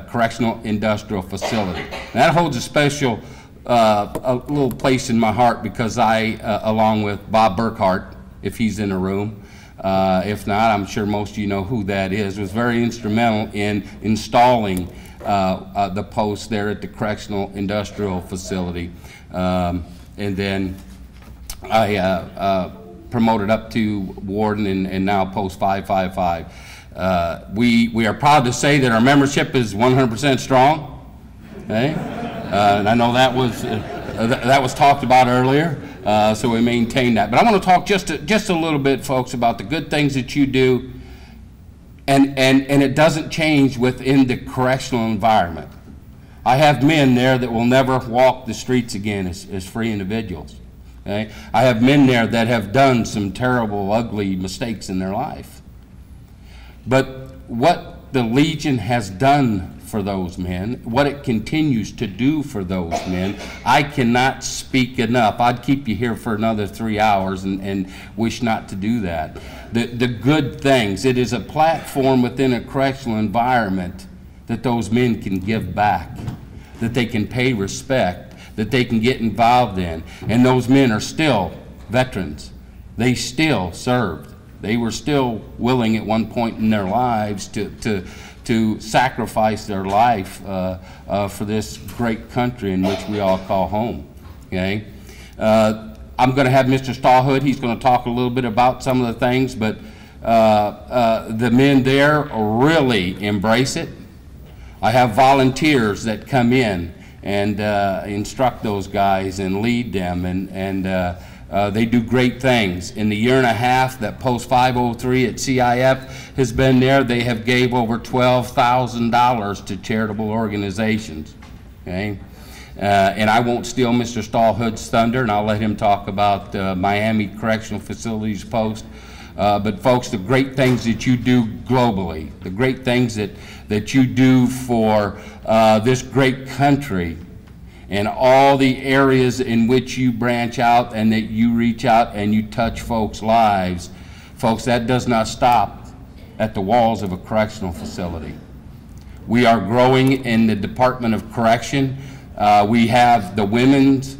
Correctional Industrial Facility. And that holds a special a little place in my heart because I, along with Bob Burkhart, if he's in the room, if not, I'm sure most of you know who that is, was very instrumental in installing the post there at the Correctional Industrial Facility. And then I promoted up to warden and now post 555. We are proud to say that our membership is 100% strong. Okay? And I know that was talked about earlier, so we maintain that. But I want to talk just a little bit, folks, about the good things that you do, and it doesn't change within the correctional environment. I have men there that will never walk the streets again as free individuals. Okay? I have men there that have done some terrible, ugly mistakes in their life. But what the Legion has done for those men, what it continues to do for those men, I cannot speak enough. I'd keep you here for another 3 hours and wish not to do that. The good things, it is a platform within a correctional environment that those men can give back, that they can pay respect, that they can get involved in. And those men are still veterans. They still served. They were still willing at one point in their lives to sacrifice their life for this great country in which we all call home. Okay? I'm going to have Mr. Stallhood. He's going to talk a little bit about some of the things, but the men there really embrace it. I have volunteers that come in and instruct those guys and lead them, and they do great things. In the year and a half that Post 503 at CIF has been there, they have gave over $12,000 to charitable organizations. Okay? And I won't steal Mr. Stallhood's thunder, and I'll let him talk about Miami Correctional Facilities Post. But folks, the great things that you do globally, the great things that you do for this great country, and all the areas in which you branch out and that you reach out and you touch folks' lives, folks, that does not stop at the walls of a correctional facility. We are growing in the Department of Correction. We have the Women's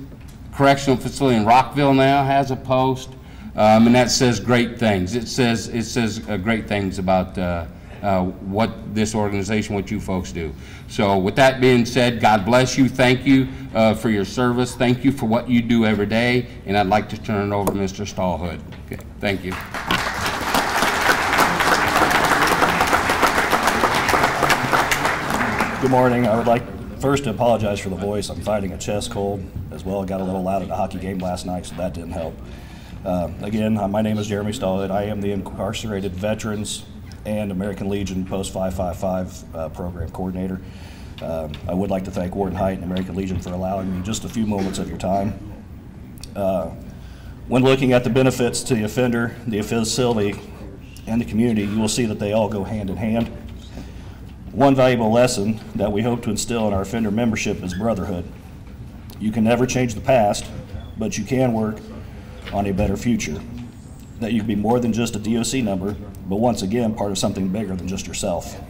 Correctional Facility in Rockville now has a post, and that says great things. It says great things about what this organization, what you folks do. So with that being said, God bless you. Thank you for your service. Thank you for what you do every day. And I'd like to turn it over to Mr. Stallhood. Okay, thank you. Good morning. I would like first to apologize for the voice. I'm fighting a chest cold as well. I got a little loud at the hockey game last night, so that didn't help. Again, my name is Jeremy Stallhood. I am the Incarcerated Veterans and American Legion Post 555 Program Coordinator. I would like to thank Warden Height and American Legion for allowing me just a few moments of your time. When looking at the benefits to the offender, the facility, and the community, you will see that they all go hand in hand. One valuable lesson that we hope to instill in our offender membership is brotherhood. You can never change the past, but you can work on a better future. That you can be more than just a DOC number, but once again, part of something bigger than just yourself.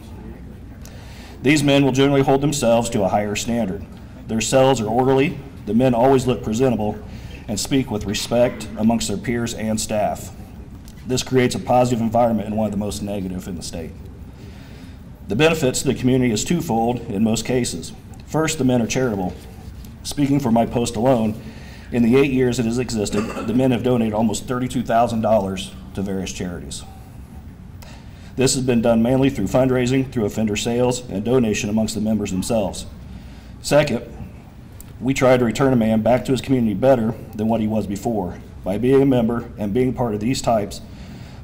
These men will generally hold themselves to a higher standard. Their cells are orderly, the men always look presentable, and speak with respect amongst their peers and staff. This creates a positive environment in one of the most negative in the state. The benefits to the community is twofold in most cases. First, the men are charitable. Speaking for my post alone, in the 8 years it has existed, the men have donated almost $32,000 to various charities. This has been done mainly through fundraising, through offender sales, and donation amongst the members themselves. Second, we try to return a man back to his community better than what he was before. By being a member and being part of these types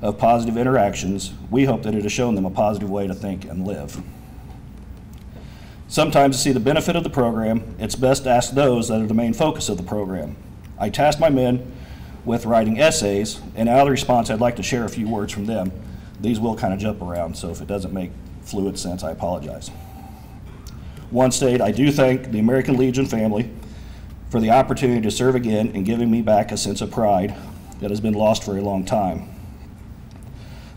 of positive interactions, we hope that it has shown them a positive way to think and live. Sometimes to see the benefit of the program, it's best to ask those that are the main focus of the program. I tasked my men with writing essays, and out of the response, I'd like to share a few words from them. These will kind of jump around, so if it doesn't make fluid sense, I apologize. One stated, I do thank the American Legion family for the opportunity to serve again and giving me back a sense of pride that has been lost for a long time.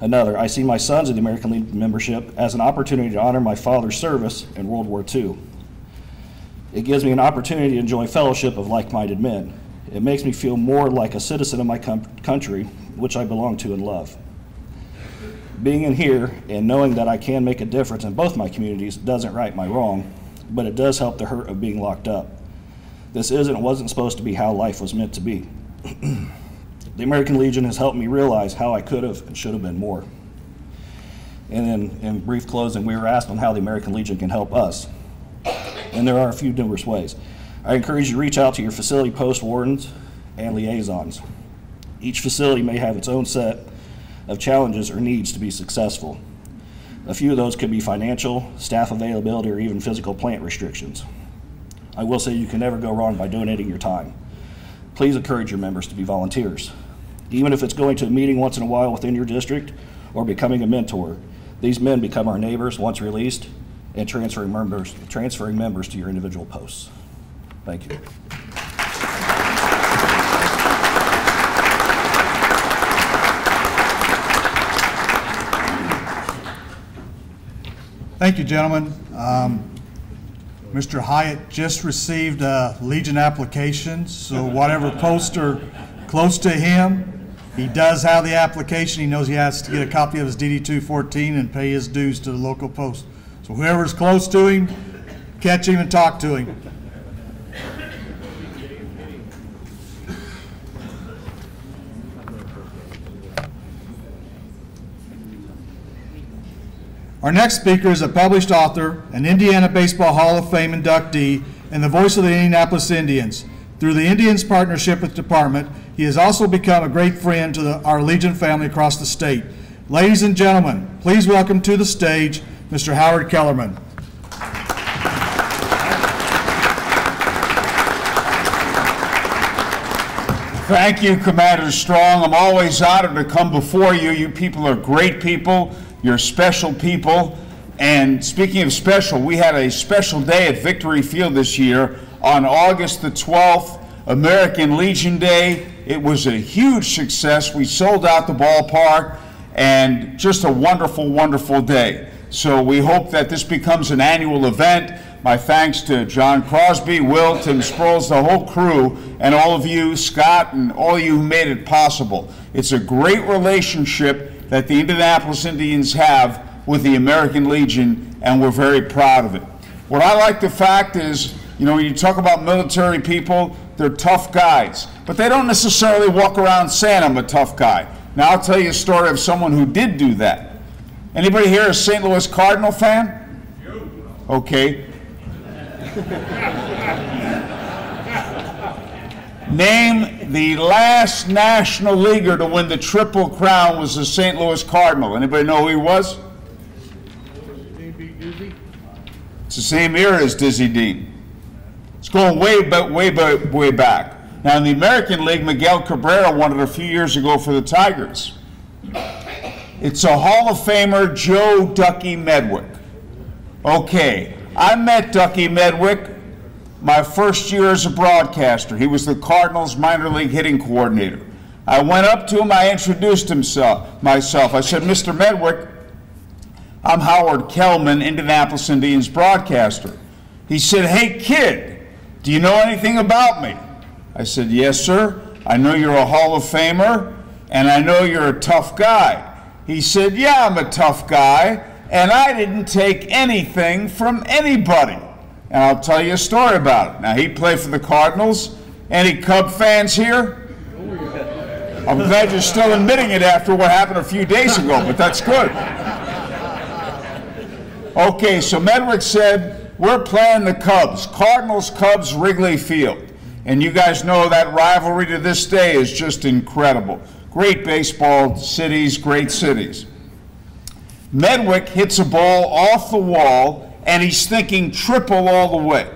Another, I see my sons in the American Legion membership as an opportunity to honor my father's service in World War II. It gives me an opportunity to enjoy fellowship of like-minded men. It makes me feel more like a citizen of my country, which I belong to and love. Being in here and knowing that I can make a difference in both my communities doesn't right my wrong, but it does help the hurt of being locked up. This wasn't supposed to be how life was meant to be. The American Legion has helped me realize how I could have and should have been more. And then in brief closing, we were asked on how the American Legion can help us. And there are a few numerous ways. I encourage you to reach out to your facility post wardens and liaisons. Each facility may have its own set of challenges or needs to be successful. A few of those could be financial, staff availability, or even physical plant restrictions. I will say you can never go wrong by donating your time. Please encourage your members to be volunteers. Even if it's going to a meeting once in a while within your district or becoming a mentor, these men become our neighbors once released and transferring members to your individual posts. Thank you. Thank you, gentlemen. Mr. Hyatt just received a Legion application, so whatever posts are close to him, he does have the application. He knows he has to get a copy of his DD-214 and pay his dues to the local post. So whoever's close to him, catch him and talk to him. Our next speaker is a published author, an Indiana Baseball Hall of Fame inductee, and the voice of the Indianapolis Indians. Through the Indians' partnership with the department, he has also become a great friend to our Legion family across the state. Ladies and gentlemen, please welcome to the stage Mr. Howard Kellerman. Thank you, Commander Strong. I'm always honored to come before you. You people are great people. You're special people. And speaking of special, we had a special day at Victory Field this year on August the 12th, American Legion Day. It was a huge success. We sold out the ballpark, and just a wonderful, wonderful day. So we hope that this becomes an annual event. My thanks to John Crosby, Will, Tim Sproles, the whole crew, and all of you, Scott, and all of you who made it possible. It's a great relationship that the Indianapolis Indians have with the American Legion, and we're very proud of it. What I like the fact is, you know, when you talk about military people, they're tough guys, but they don't necessarily walk around saying I'm a tough guy. Now I'll tell you a story of someone who did do that. Anybody here a St. Louis Cardinal fan? Okay. Name the last National Leaguer to win the Triple Crown was the St. Louis Cardinal. Anybody know who he was? It's the same era as Dizzy Dean. It's going way back. Now in the American League, Miguel Cabrera won it a few years ago for the Tigers. It's a Hall of Famer, Joe Ducky Medwick. Okay, I met Ducky Medwick my first year as a broadcaster. He was the Cardinals minor league hitting coordinator. I went up to him, I introduced myself. I said, Mr. Medwick, I'm Howard Kellerman, Indianapolis Indians broadcaster. He said, hey kid, do you know anything about me? I said, yes sir, I know you're a Hall of Famer, and I know you're a tough guy. He said, yeah, I'm a tough guy, and I didn't take anything from anybody. and I'll tell you a story about it. Now, he played for the Cardinals. Any Cub fans here? I'm glad you're still admitting it after what happened a few days ago, but that's good. Okay, so Medwick said, we're playing the Cubs, Cardinals-Cubs, Wrigley Field. And you guys know that rivalry to this day is just incredible. Great baseball cities, great cities. Medwick hits a ball off the wall, and he's thinking triple all the way.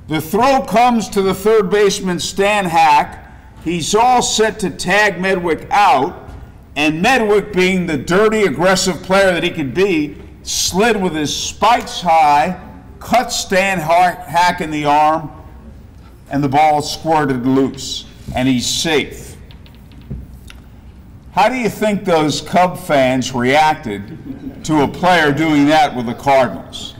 The throw comes to the third baseman, Stan Hack. He's all set to tag Medwick out, and Medwick, being the dirty, aggressive player that he could be, slid with his spikes high, cut Stan Hack in the arm, and the ball squirted loose, and he's safe. How do you think those Cub fans reacted to a player doing that with the Cardinals?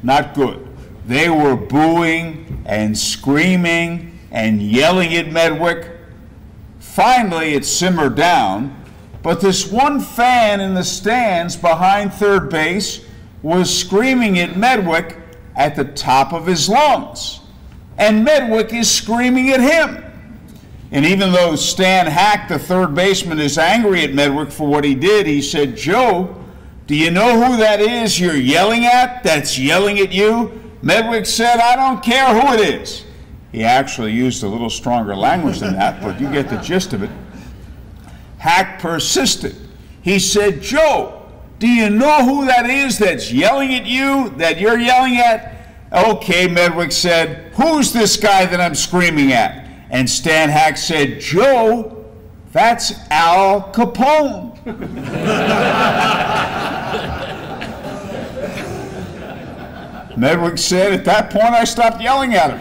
Not good. They were booing and screaming and yelling at Medwick. Finally, it simmered down, but this one fan in the stands behind third base was screaming at Medwick at the top of his lungs. And Medwick is screaming at him. And even though Stan Hack, the third baseman, is angry at Medwick for what he did, he said, Joe, do you know who that is you're yelling at that's yelling at you? Medwick said, I don't care who it is. He actually used a little stronger language than that, but you get the gist of it. Hack persisted. He said, Joe, do you know who that is that's yelling at you, that you're yelling at? Okay, Medwick said, who's this guy that I'm screaming at? And Stan Hack said, Joe, that's Al Capone. Medwick said, at that point I stopped yelling at him.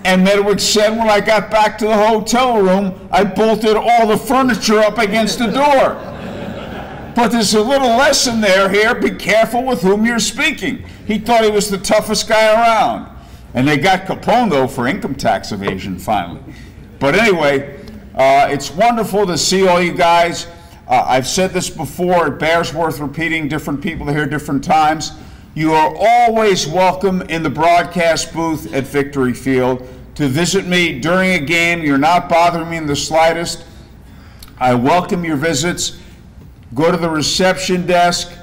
And Medwick said, when I got back to the hotel room, I bolted all the furniture up against the door. But there's a little lesson here, be careful with whom you're speaking. He thought he was the toughest guy around. And they got Capone, though, for income tax evasion, finally. But anyway, it's wonderful to see all you guys. I've said this before, it bears worth repeating, different people here, different times. You are always welcome in the broadcast booth at Victory Field to visit me during a game. You're not bothering me in the slightest. I welcome your visits. Go to the reception desk.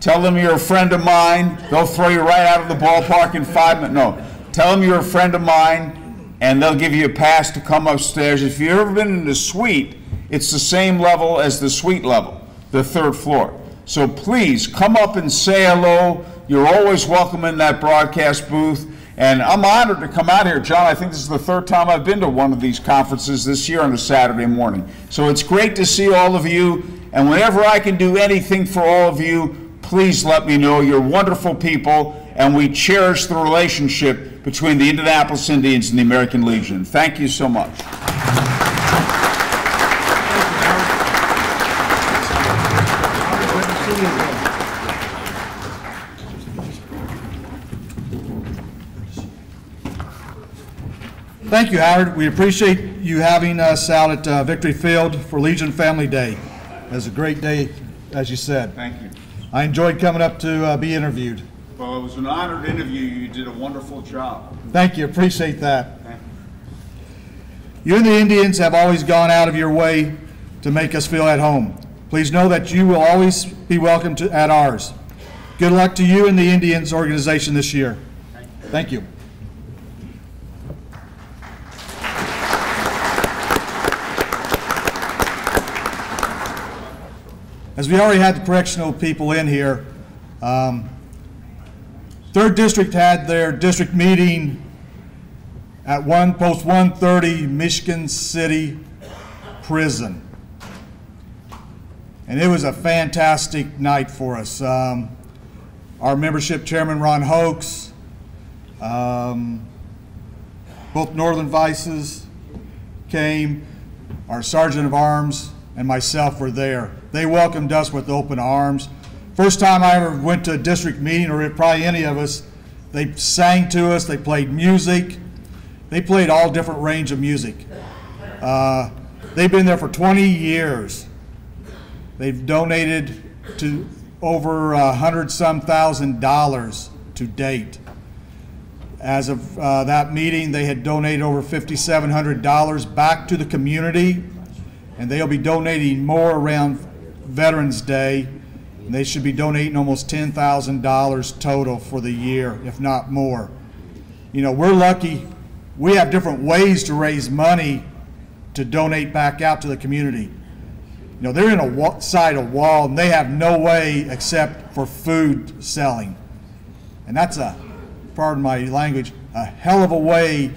Tell them you're a friend of mine. They'll throw you right out of the ballpark in 5 minutes. No, tell them you're a friend of mine, and they'll give you a pass to come upstairs. If you've ever been in the suite, it's the same level as the suite level, the third floor. So please come up and say hello. You're always welcome in that broadcast booth. And I'm honored to come out here. John, I think this is the third time I've been to one of these conferences this year on a Saturday morning. So it's great to see all of you. And whenever I can do anything for all of you, please let me know. You're wonderful people, and we cherish the relationship between the Indianapolis Indians and the American Legion. Thank you so much. Thank you, Howard. We appreciate you having us out at Victory Field for Legion Family Day. It was a great day, as you said. Thank you. I enjoyed coming up to be interviewed. Well, it was an honor to interview you. You did a wonderful job. Thank you. Appreciate that. You and the Indians have always gone out of your way to make us feel at home. Please know that you will always be welcome at ours. Good luck to you and the Indians organization this year. Thank you. As we already had the correctional people in here, 3rd District had their district meeting at post 130 Michigan City Prison. And it was a fantastic night for us. Our membership chairman, Ron Hoax, both Northern Vices came, our Sergeant of Arms and myself were there. They welcomed us with open arms. First time I ever went to a district meeting, or probably any of us, they sang to us, they played music. They played all different range of music. They've been there for 20 years. They've donated to over $100-some thousand to date. As of that meeting, they had donated over $5,700 back to the community, and they'll be donating more around Veterans Day. And they should be donating almost $10,000 total for the year, if not more. You know, we're lucky. We have different ways to raise money to donate back out to the community. You know, they're in a wall, and they have no way except for food selling. And that's a, pardon my language, a hell of a way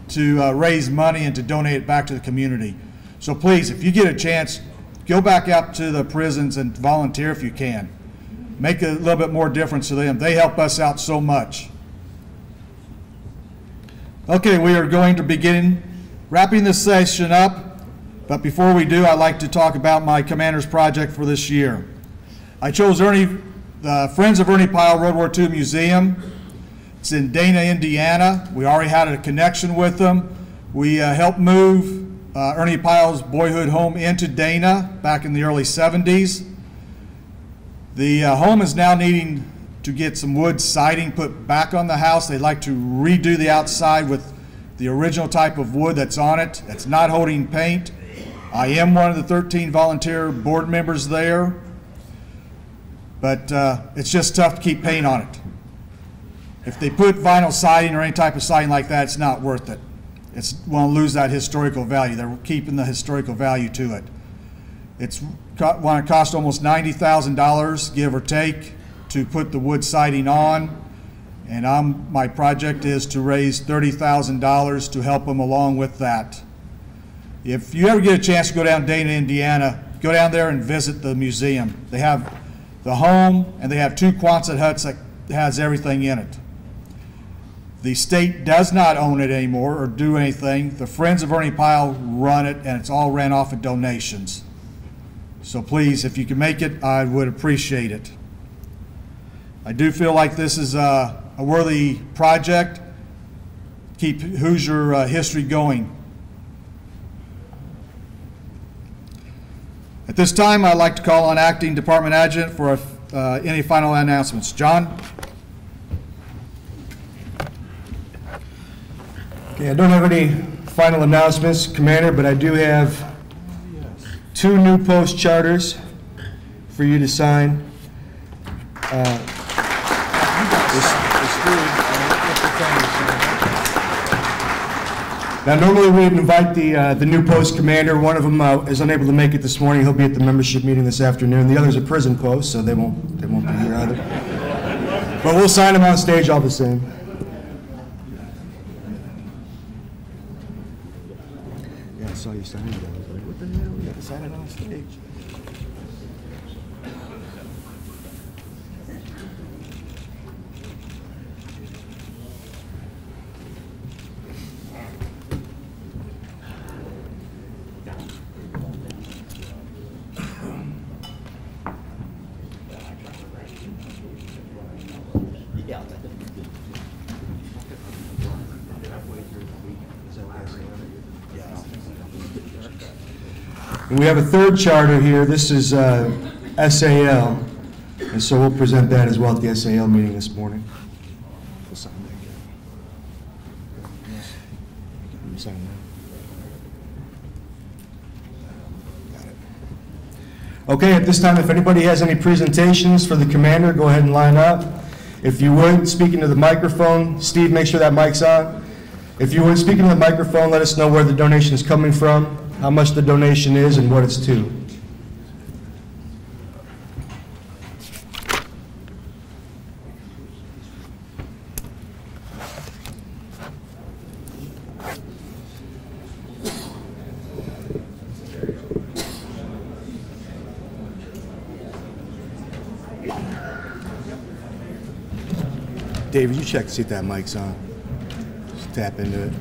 to raise money and to donate it back to the community. So please, if you get a chance, go back out to the prisons and volunteer if you can. Make a little bit more difference to them. They help us out so much. Okay, we are going to begin wrapping this session up, but before we do, I'd like to talk about my Commander's Project for this year. I chose the Friends of Ernie Pyle World War II Museum. It's in Dana, Indiana. We already had a connection with them. We helped move Ernie Pyle's boyhood home into Dana back in the early 70s. The home is now needing to get some wood siding put back on the house. They'd like to redo the outside with the original type of wood that's on it. It's not holding paint. I am one of the 13 volunteer board members there, but it's just tough to keep paint on it. If they put vinyl siding or any type of siding like that, it's not worth it. It's going to lose that historical value. They're keeping the historical value to it. It's going to cost almost $90,000, give or take, to put the wood siding on. And my project is to raise $30,000 to help them along with that. If you ever get a chance to go down to Dana, Indiana, go down there and visit the museum. They have the home, and they have 2 Quonset huts that has everything in it. The state does not own it anymore or do anything. The Friends of Ernie Pyle run it, and it's all ran off of donations. So please, if you can make it, I would appreciate it. I do feel like this is a worthy project. Keep Hoosier history going. At this time, I'd like to call on Acting Department Adjutant for any final announcements. John? Okay, I don't have any final announcements, Commander, but I do have 2 new post charters for you to sign. Now, normally we'd invite the new post commander. One of them is unable to make it this morning. He'll be at the membership meeting this afternoon. The other's a prison post, so they won't be here either. But we'll sign them on stage all the same. Yeah, I saw you sign it. I was like, what the hell? We got to sign it on stage. And we have a 3rd charter here. This is SAL, and so we'll present that as well at the SAL meeting this morning. Okay, at this time, if anybody has any presentations for the commander, go ahead and line up. If you would, speak into the microphone. Steve, make sure that mic's on. If you would, speak into the microphone, let us know where the donation is coming from, how much the donation is, and what it's to. David, you check to see if that mic's on. Just tap into it.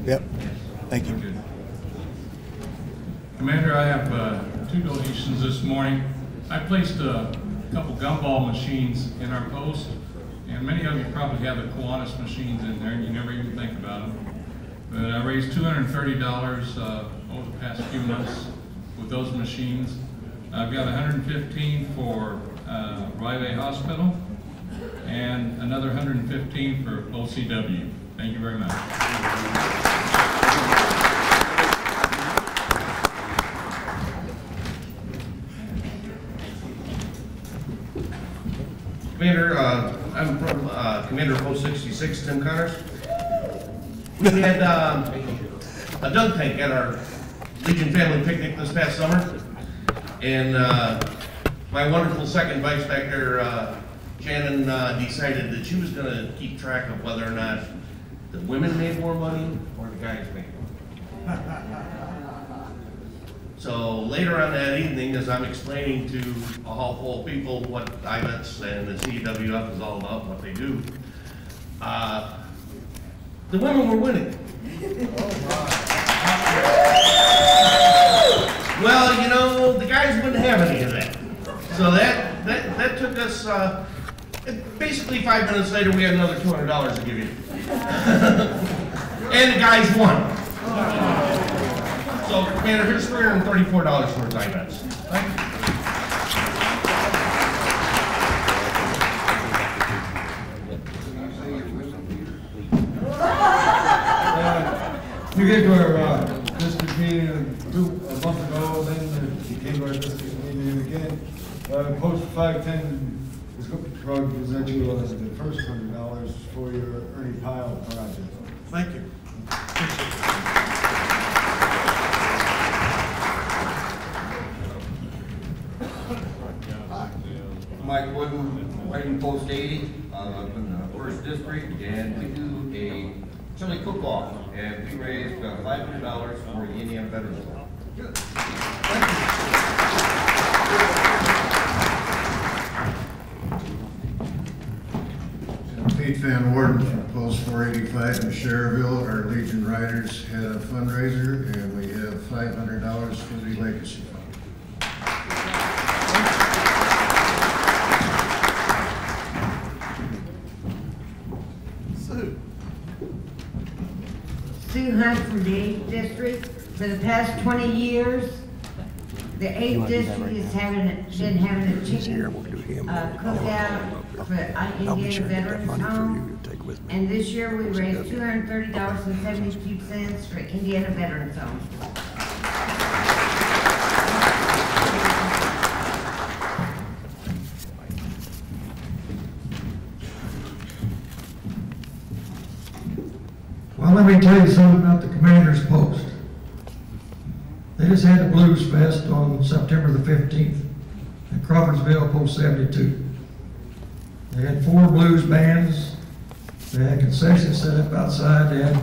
Yep. Thank you. Commander, I have 2 donations this morning. I placed a couple gumball machines in our post, and many of you probably have the Kiwanis machines in there, and you never even think about them. But I raised $230 over the past few months with those machines. I've got 115 for Raleigh Hospital and another 115 for OCW. Thank you very much. Commander, I'm from Commander of Post 66, Tim Connors. We had a dunk tank at our Legion family picnic this past summer, and my wonderful second vice back there, Shannon, decided that she was going to keep track of whether or not the women made more money or the guys made more money. So later on that evening, as I'm explaining to a hall full of people what IVETS and the CWF is all about, what they do, the women were winning. Well, you know, the guys wouldn't have any of that. So that took us, basically 5 minutes later, we had another $200 to give you. And the guys won. So, Commander, here's $334 towards IVETS. Thank you. We came to our district meeting a month ago, then we came to our district meeting again. Post 510 is going to present you the first $100 for your Ernie Pyle project. Thank you. Mike Wooden, Whiting Post 80, up in the 1st District, and we do a chili cook-off, and we raised $500 for the Indiana Veterans Club. Good. Pete Van Worden from Post 485 in Cherville. Our Legion Riders had a fundraiser, and we have $500 for the Legacy Fund. Sue Hunt from the 8th District. For the past 20 years, the 8th District is been having a chicken cookout for Indiana Veterans Home. And this year we raised $230.72 for Indiana Veterans Home. Well, let me tell you something about the Commander's Post. They just had the Blues Fest on September the 15th at Crawfordsville, Post 72. They had 4 blues bands. They had concessions set up outside. They had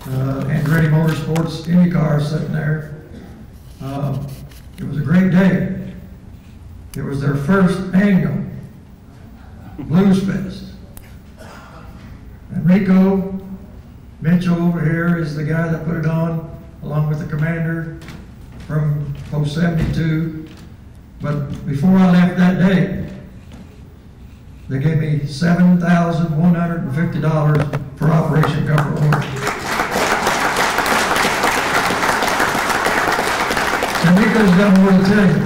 Andretti Motorsports Indy cars sitting there. It was a great day. It was their first annual Blues Fest. And Rico Mitchell over here is the guy that put it on, along with the commander from Post 72. But before I left that day, they gave me $7,150 for Operation Comfort Water. And Rico's got more to tell you.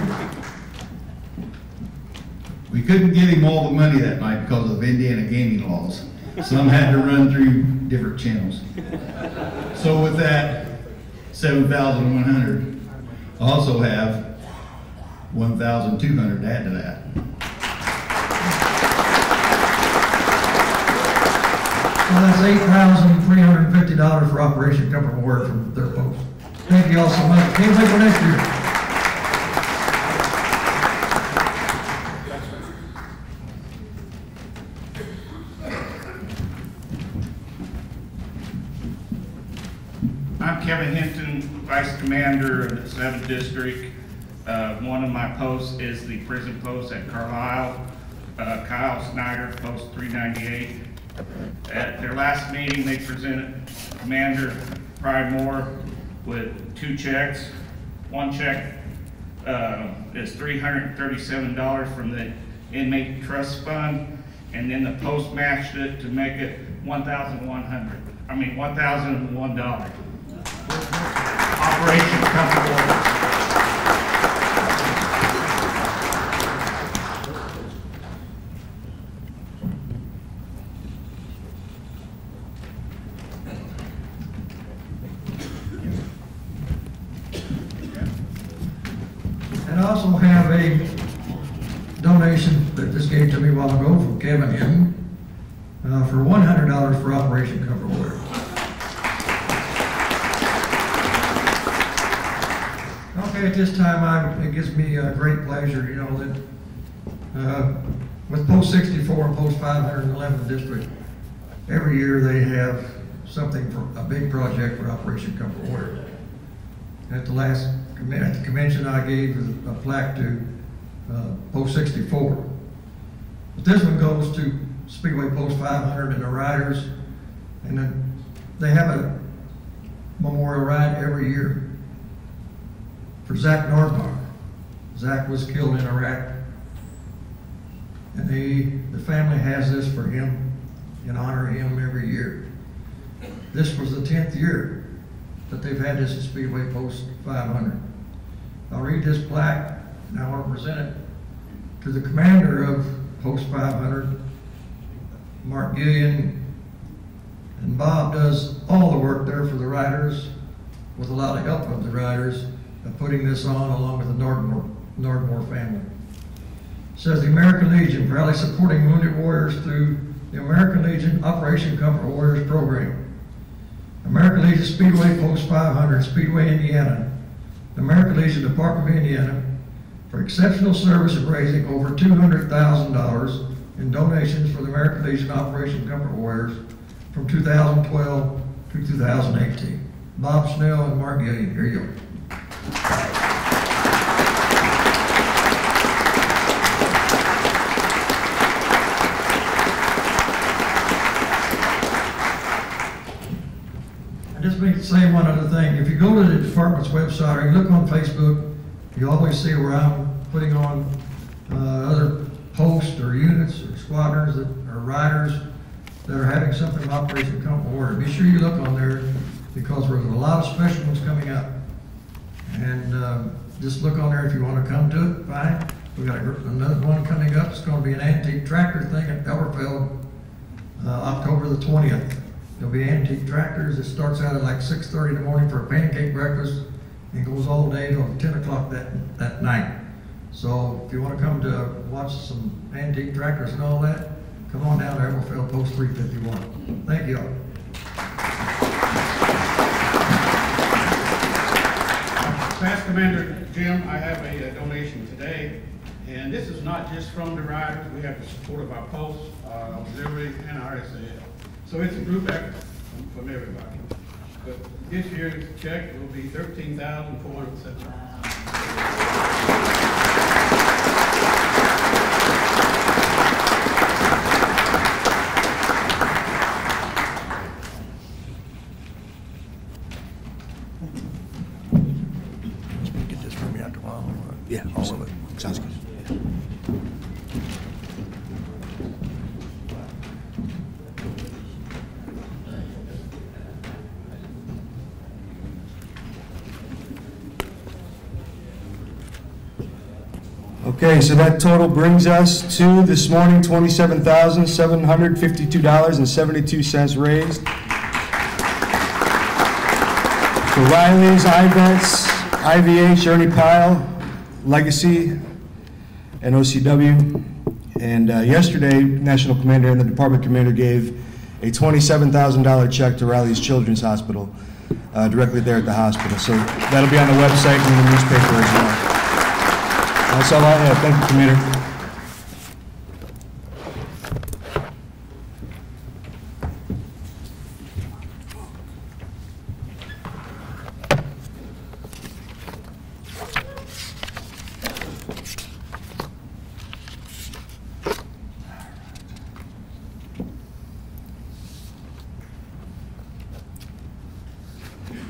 We couldn't give him all the money that night because of Indiana gaming laws. Some had to run through different channels. So with that, $7,100. I also have $1,200 to add to that. Well, that's $8,350 for Operation Comfort Water from their post. Thank you all so much. Can't wait for next year. I'm Kevin Hinton, Vice Commander of the 7th District. One of my posts is the prison post at Carlisle. Kyle Snyder, Post 398. At their last meeting, they presented Commander Pridemore with 2 checks. One check is $337 from the Inmate Trust Fund, and then the post matched it to make it $1,001. Operation Comfort Water. And I also have a donation that just gave to me a while ago from Kevin Hinton for $100 for Operation Comfort Wear. Okay, at this time, it gives me a great pleasure, you know, that with Post 64 and Post 511 district, every year they have something for a big project for Operation Comfort Wear. At the last at the convention, I gave a plaque to Post 64. But this one goes to Speedway Post 500 and the riders, and then they have a memorial ride every year for Zach Nordbach. Zach was killed in Iraq, and the family has this for him and honor him every year. This was the 10th year that they've had this at Speedway Post 500. I'll read this plaque, and I want to present it to the commander of Post 500, Mark Gillian, and Bob does all the work there for the riders, with a lot of help of the riders, of putting this on along with the Nordmore family. It says the American Legion proudly supporting wounded warriors through the American Legion Operation Comfort Warriors program. American Legion Speedway Post 500, Speedway, Indiana. The American Legion Department of Indiana for exceptional service of raising over $200,000 in donations for the American Legion Operation Comfort Warriors from 2012 to 2018. Bob Snell and Mark Gillian, here you go. I just need to say one other thing. If you go to the department's website or you look on Facebook, you always see where I'm putting on other posts or units or squadrons that are riders that are having something of Operation Comfort Wear. Be sure you look on there because there's a lot of special ones coming up. And just look on there if you want to come to it, fine. We got another one coming up. It's going to be an antique tractor thing at Elberfeld, October the 20th. There'll be antique tractors. It starts out at like 6:30 in the morning for a pancake breakfast and goes all day till 10 o'clock that night. So if you want to come to watch some antique tractors and all that, come on down to Elberfeld Post 351. Thank you all. Past Commander Jim, I have a donation today, and this is not just from the riders. We have the support of our posts, auxiliary, and our RSAL. So it's a group effort from everybody. But this year's check will be $13,407. Get this for me after a while. Yeah, all of it. Sounds good. Okay, so that total brings us to this morning $27,752.72 raised. For Riley's, IVETS, IVH, Ernie Pyle, Legacy, and OCW. And yesterday, National Commander and the Department Commander gave a $27,000 check to Riley's Children's Hospital directly there at the hospital. So that'll be on the website and in the newspaper as well. That's all I have. Thank you, Commander.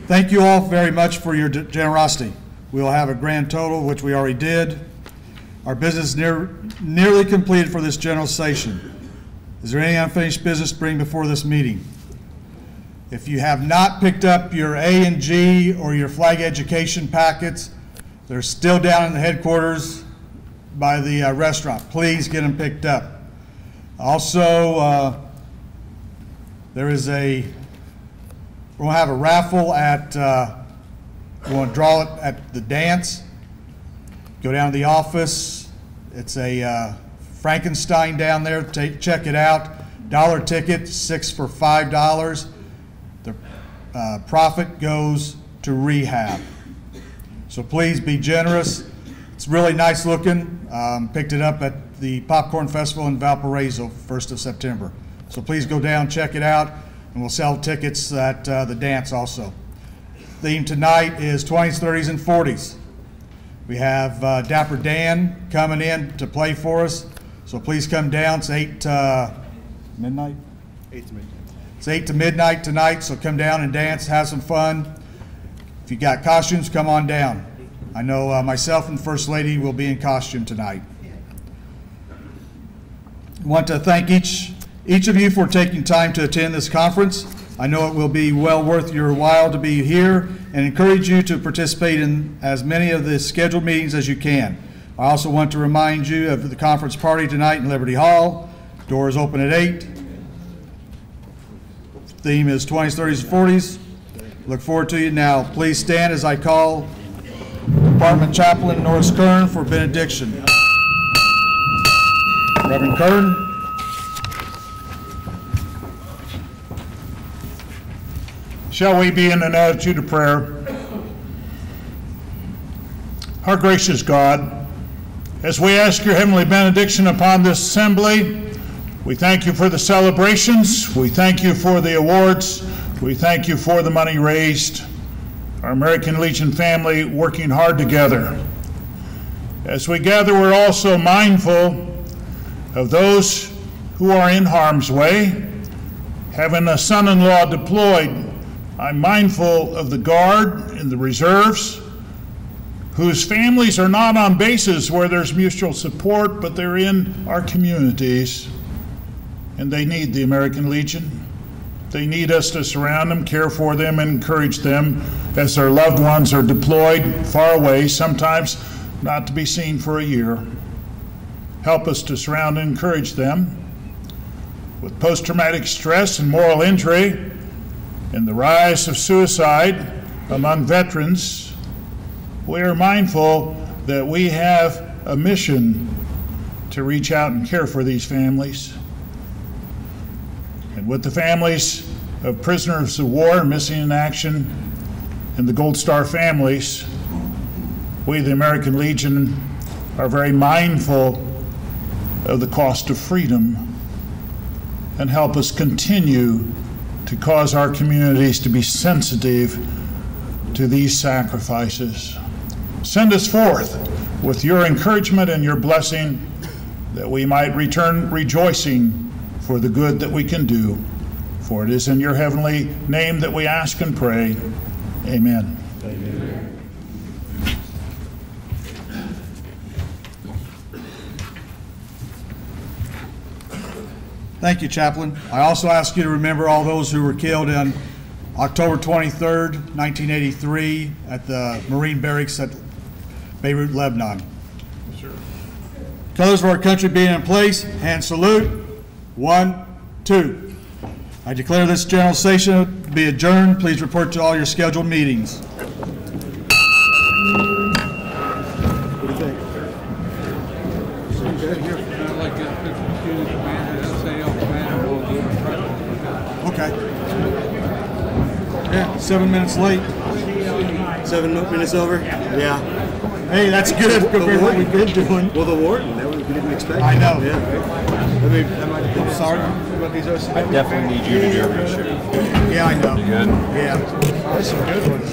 Thank you all very much for your generosity. We will have a grand total, which we already did. Our business nearly completed for this general session. Is there any unfinished business to bring before this meeting? If you have not picked up your A and G or your flag education packets, they're still down in the headquarters by the restaurant. Please get them picked up. Also, we're going to have a raffle at, we're going to draw it at the dance. Go down to the office. It's a Frankenstein down there. Check it out. $1 ticket, 6 for $5. The profit goes to rehab. So please be generous. It's really nice looking. Picked it up at the Popcorn Festival in Valparaiso, 1st of September. So please go down, check it out, and we'll sell tickets at the dance also. Theme tonight is 20s, 30s, and 40s. We have Dapper Dan coming in to play for us. So please come down. It's 8 midnight? 8 to midnight. It's 8 to midnight tonight, so come down and dance, have some fun. If you got costumes, come on down. I know myself and First Lady will be in costume tonight. I want to thank each of you for taking time to attend this conference. I know it will be well worth your while to be here, and encourage you to participate in as many of the scheduled meetings as you can. I also want to remind you of the conference party tonight in Liberty Hall. Doors open at 8. Theme is 20s, 30s, and 40s. Look forward to you. Now, please stand as I call Department Chaplain Norris Kern for benediction. Reverend Kern. Shall we be in an attitude of prayer? Our gracious God, as we ask your heavenly benediction upon this assembly, we thank you for the celebrations. We thank you for the awards. We thank you for the money raised. Our American Legion family working hard together. As we gather, we're also mindful of those who are in harm's way. Having a son-in-law deployed, I'm mindful of the Guard and the reserves, whose families are not on bases where there's mutual support, but they're in our communities, and they need the American Legion. They need us to surround them, care for them, and encourage them as their loved ones are deployed far away, sometimes not to be seen for a year. Help us to surround and encourage them. With post-traumatic stress and moral injury and the rise of suicide among veterans, we are mindful that we have a mission to reach out and care for these families. And with the families of prisoners of war missing in action and the Gold Star families, we, the American Legion, are very mindful of the cost of freedom and help us continue to cause our communities to be sensitive to these sacrifices. Send us forth with your encouragement and your blessing that we might return rejoicing for the good that we can do. For it is in your heavenly name that we ask and pray. Amen. Amen. Thank you, Chaplain. I also ask you to remember all those who were killed on October 23rd, 1983 at the Marine Barracks at Beirut, Lebanon. Yes, sir. Colors of our country being in place, hand salute. 1, 2. I declare this general session to be adjourned. Please report to all your scheduled meetings. Okay. Yeah, 7 minutes late. 7 minutes over? Yeah. Hey, that's good compared to what we've been doing. Well, the warden, that we didn't expect. I know. Yeah. I mean, I'm sorry about these OC. I definitely need you to do a picture. Yeah, I know. You good? Yeah. There's some good ones.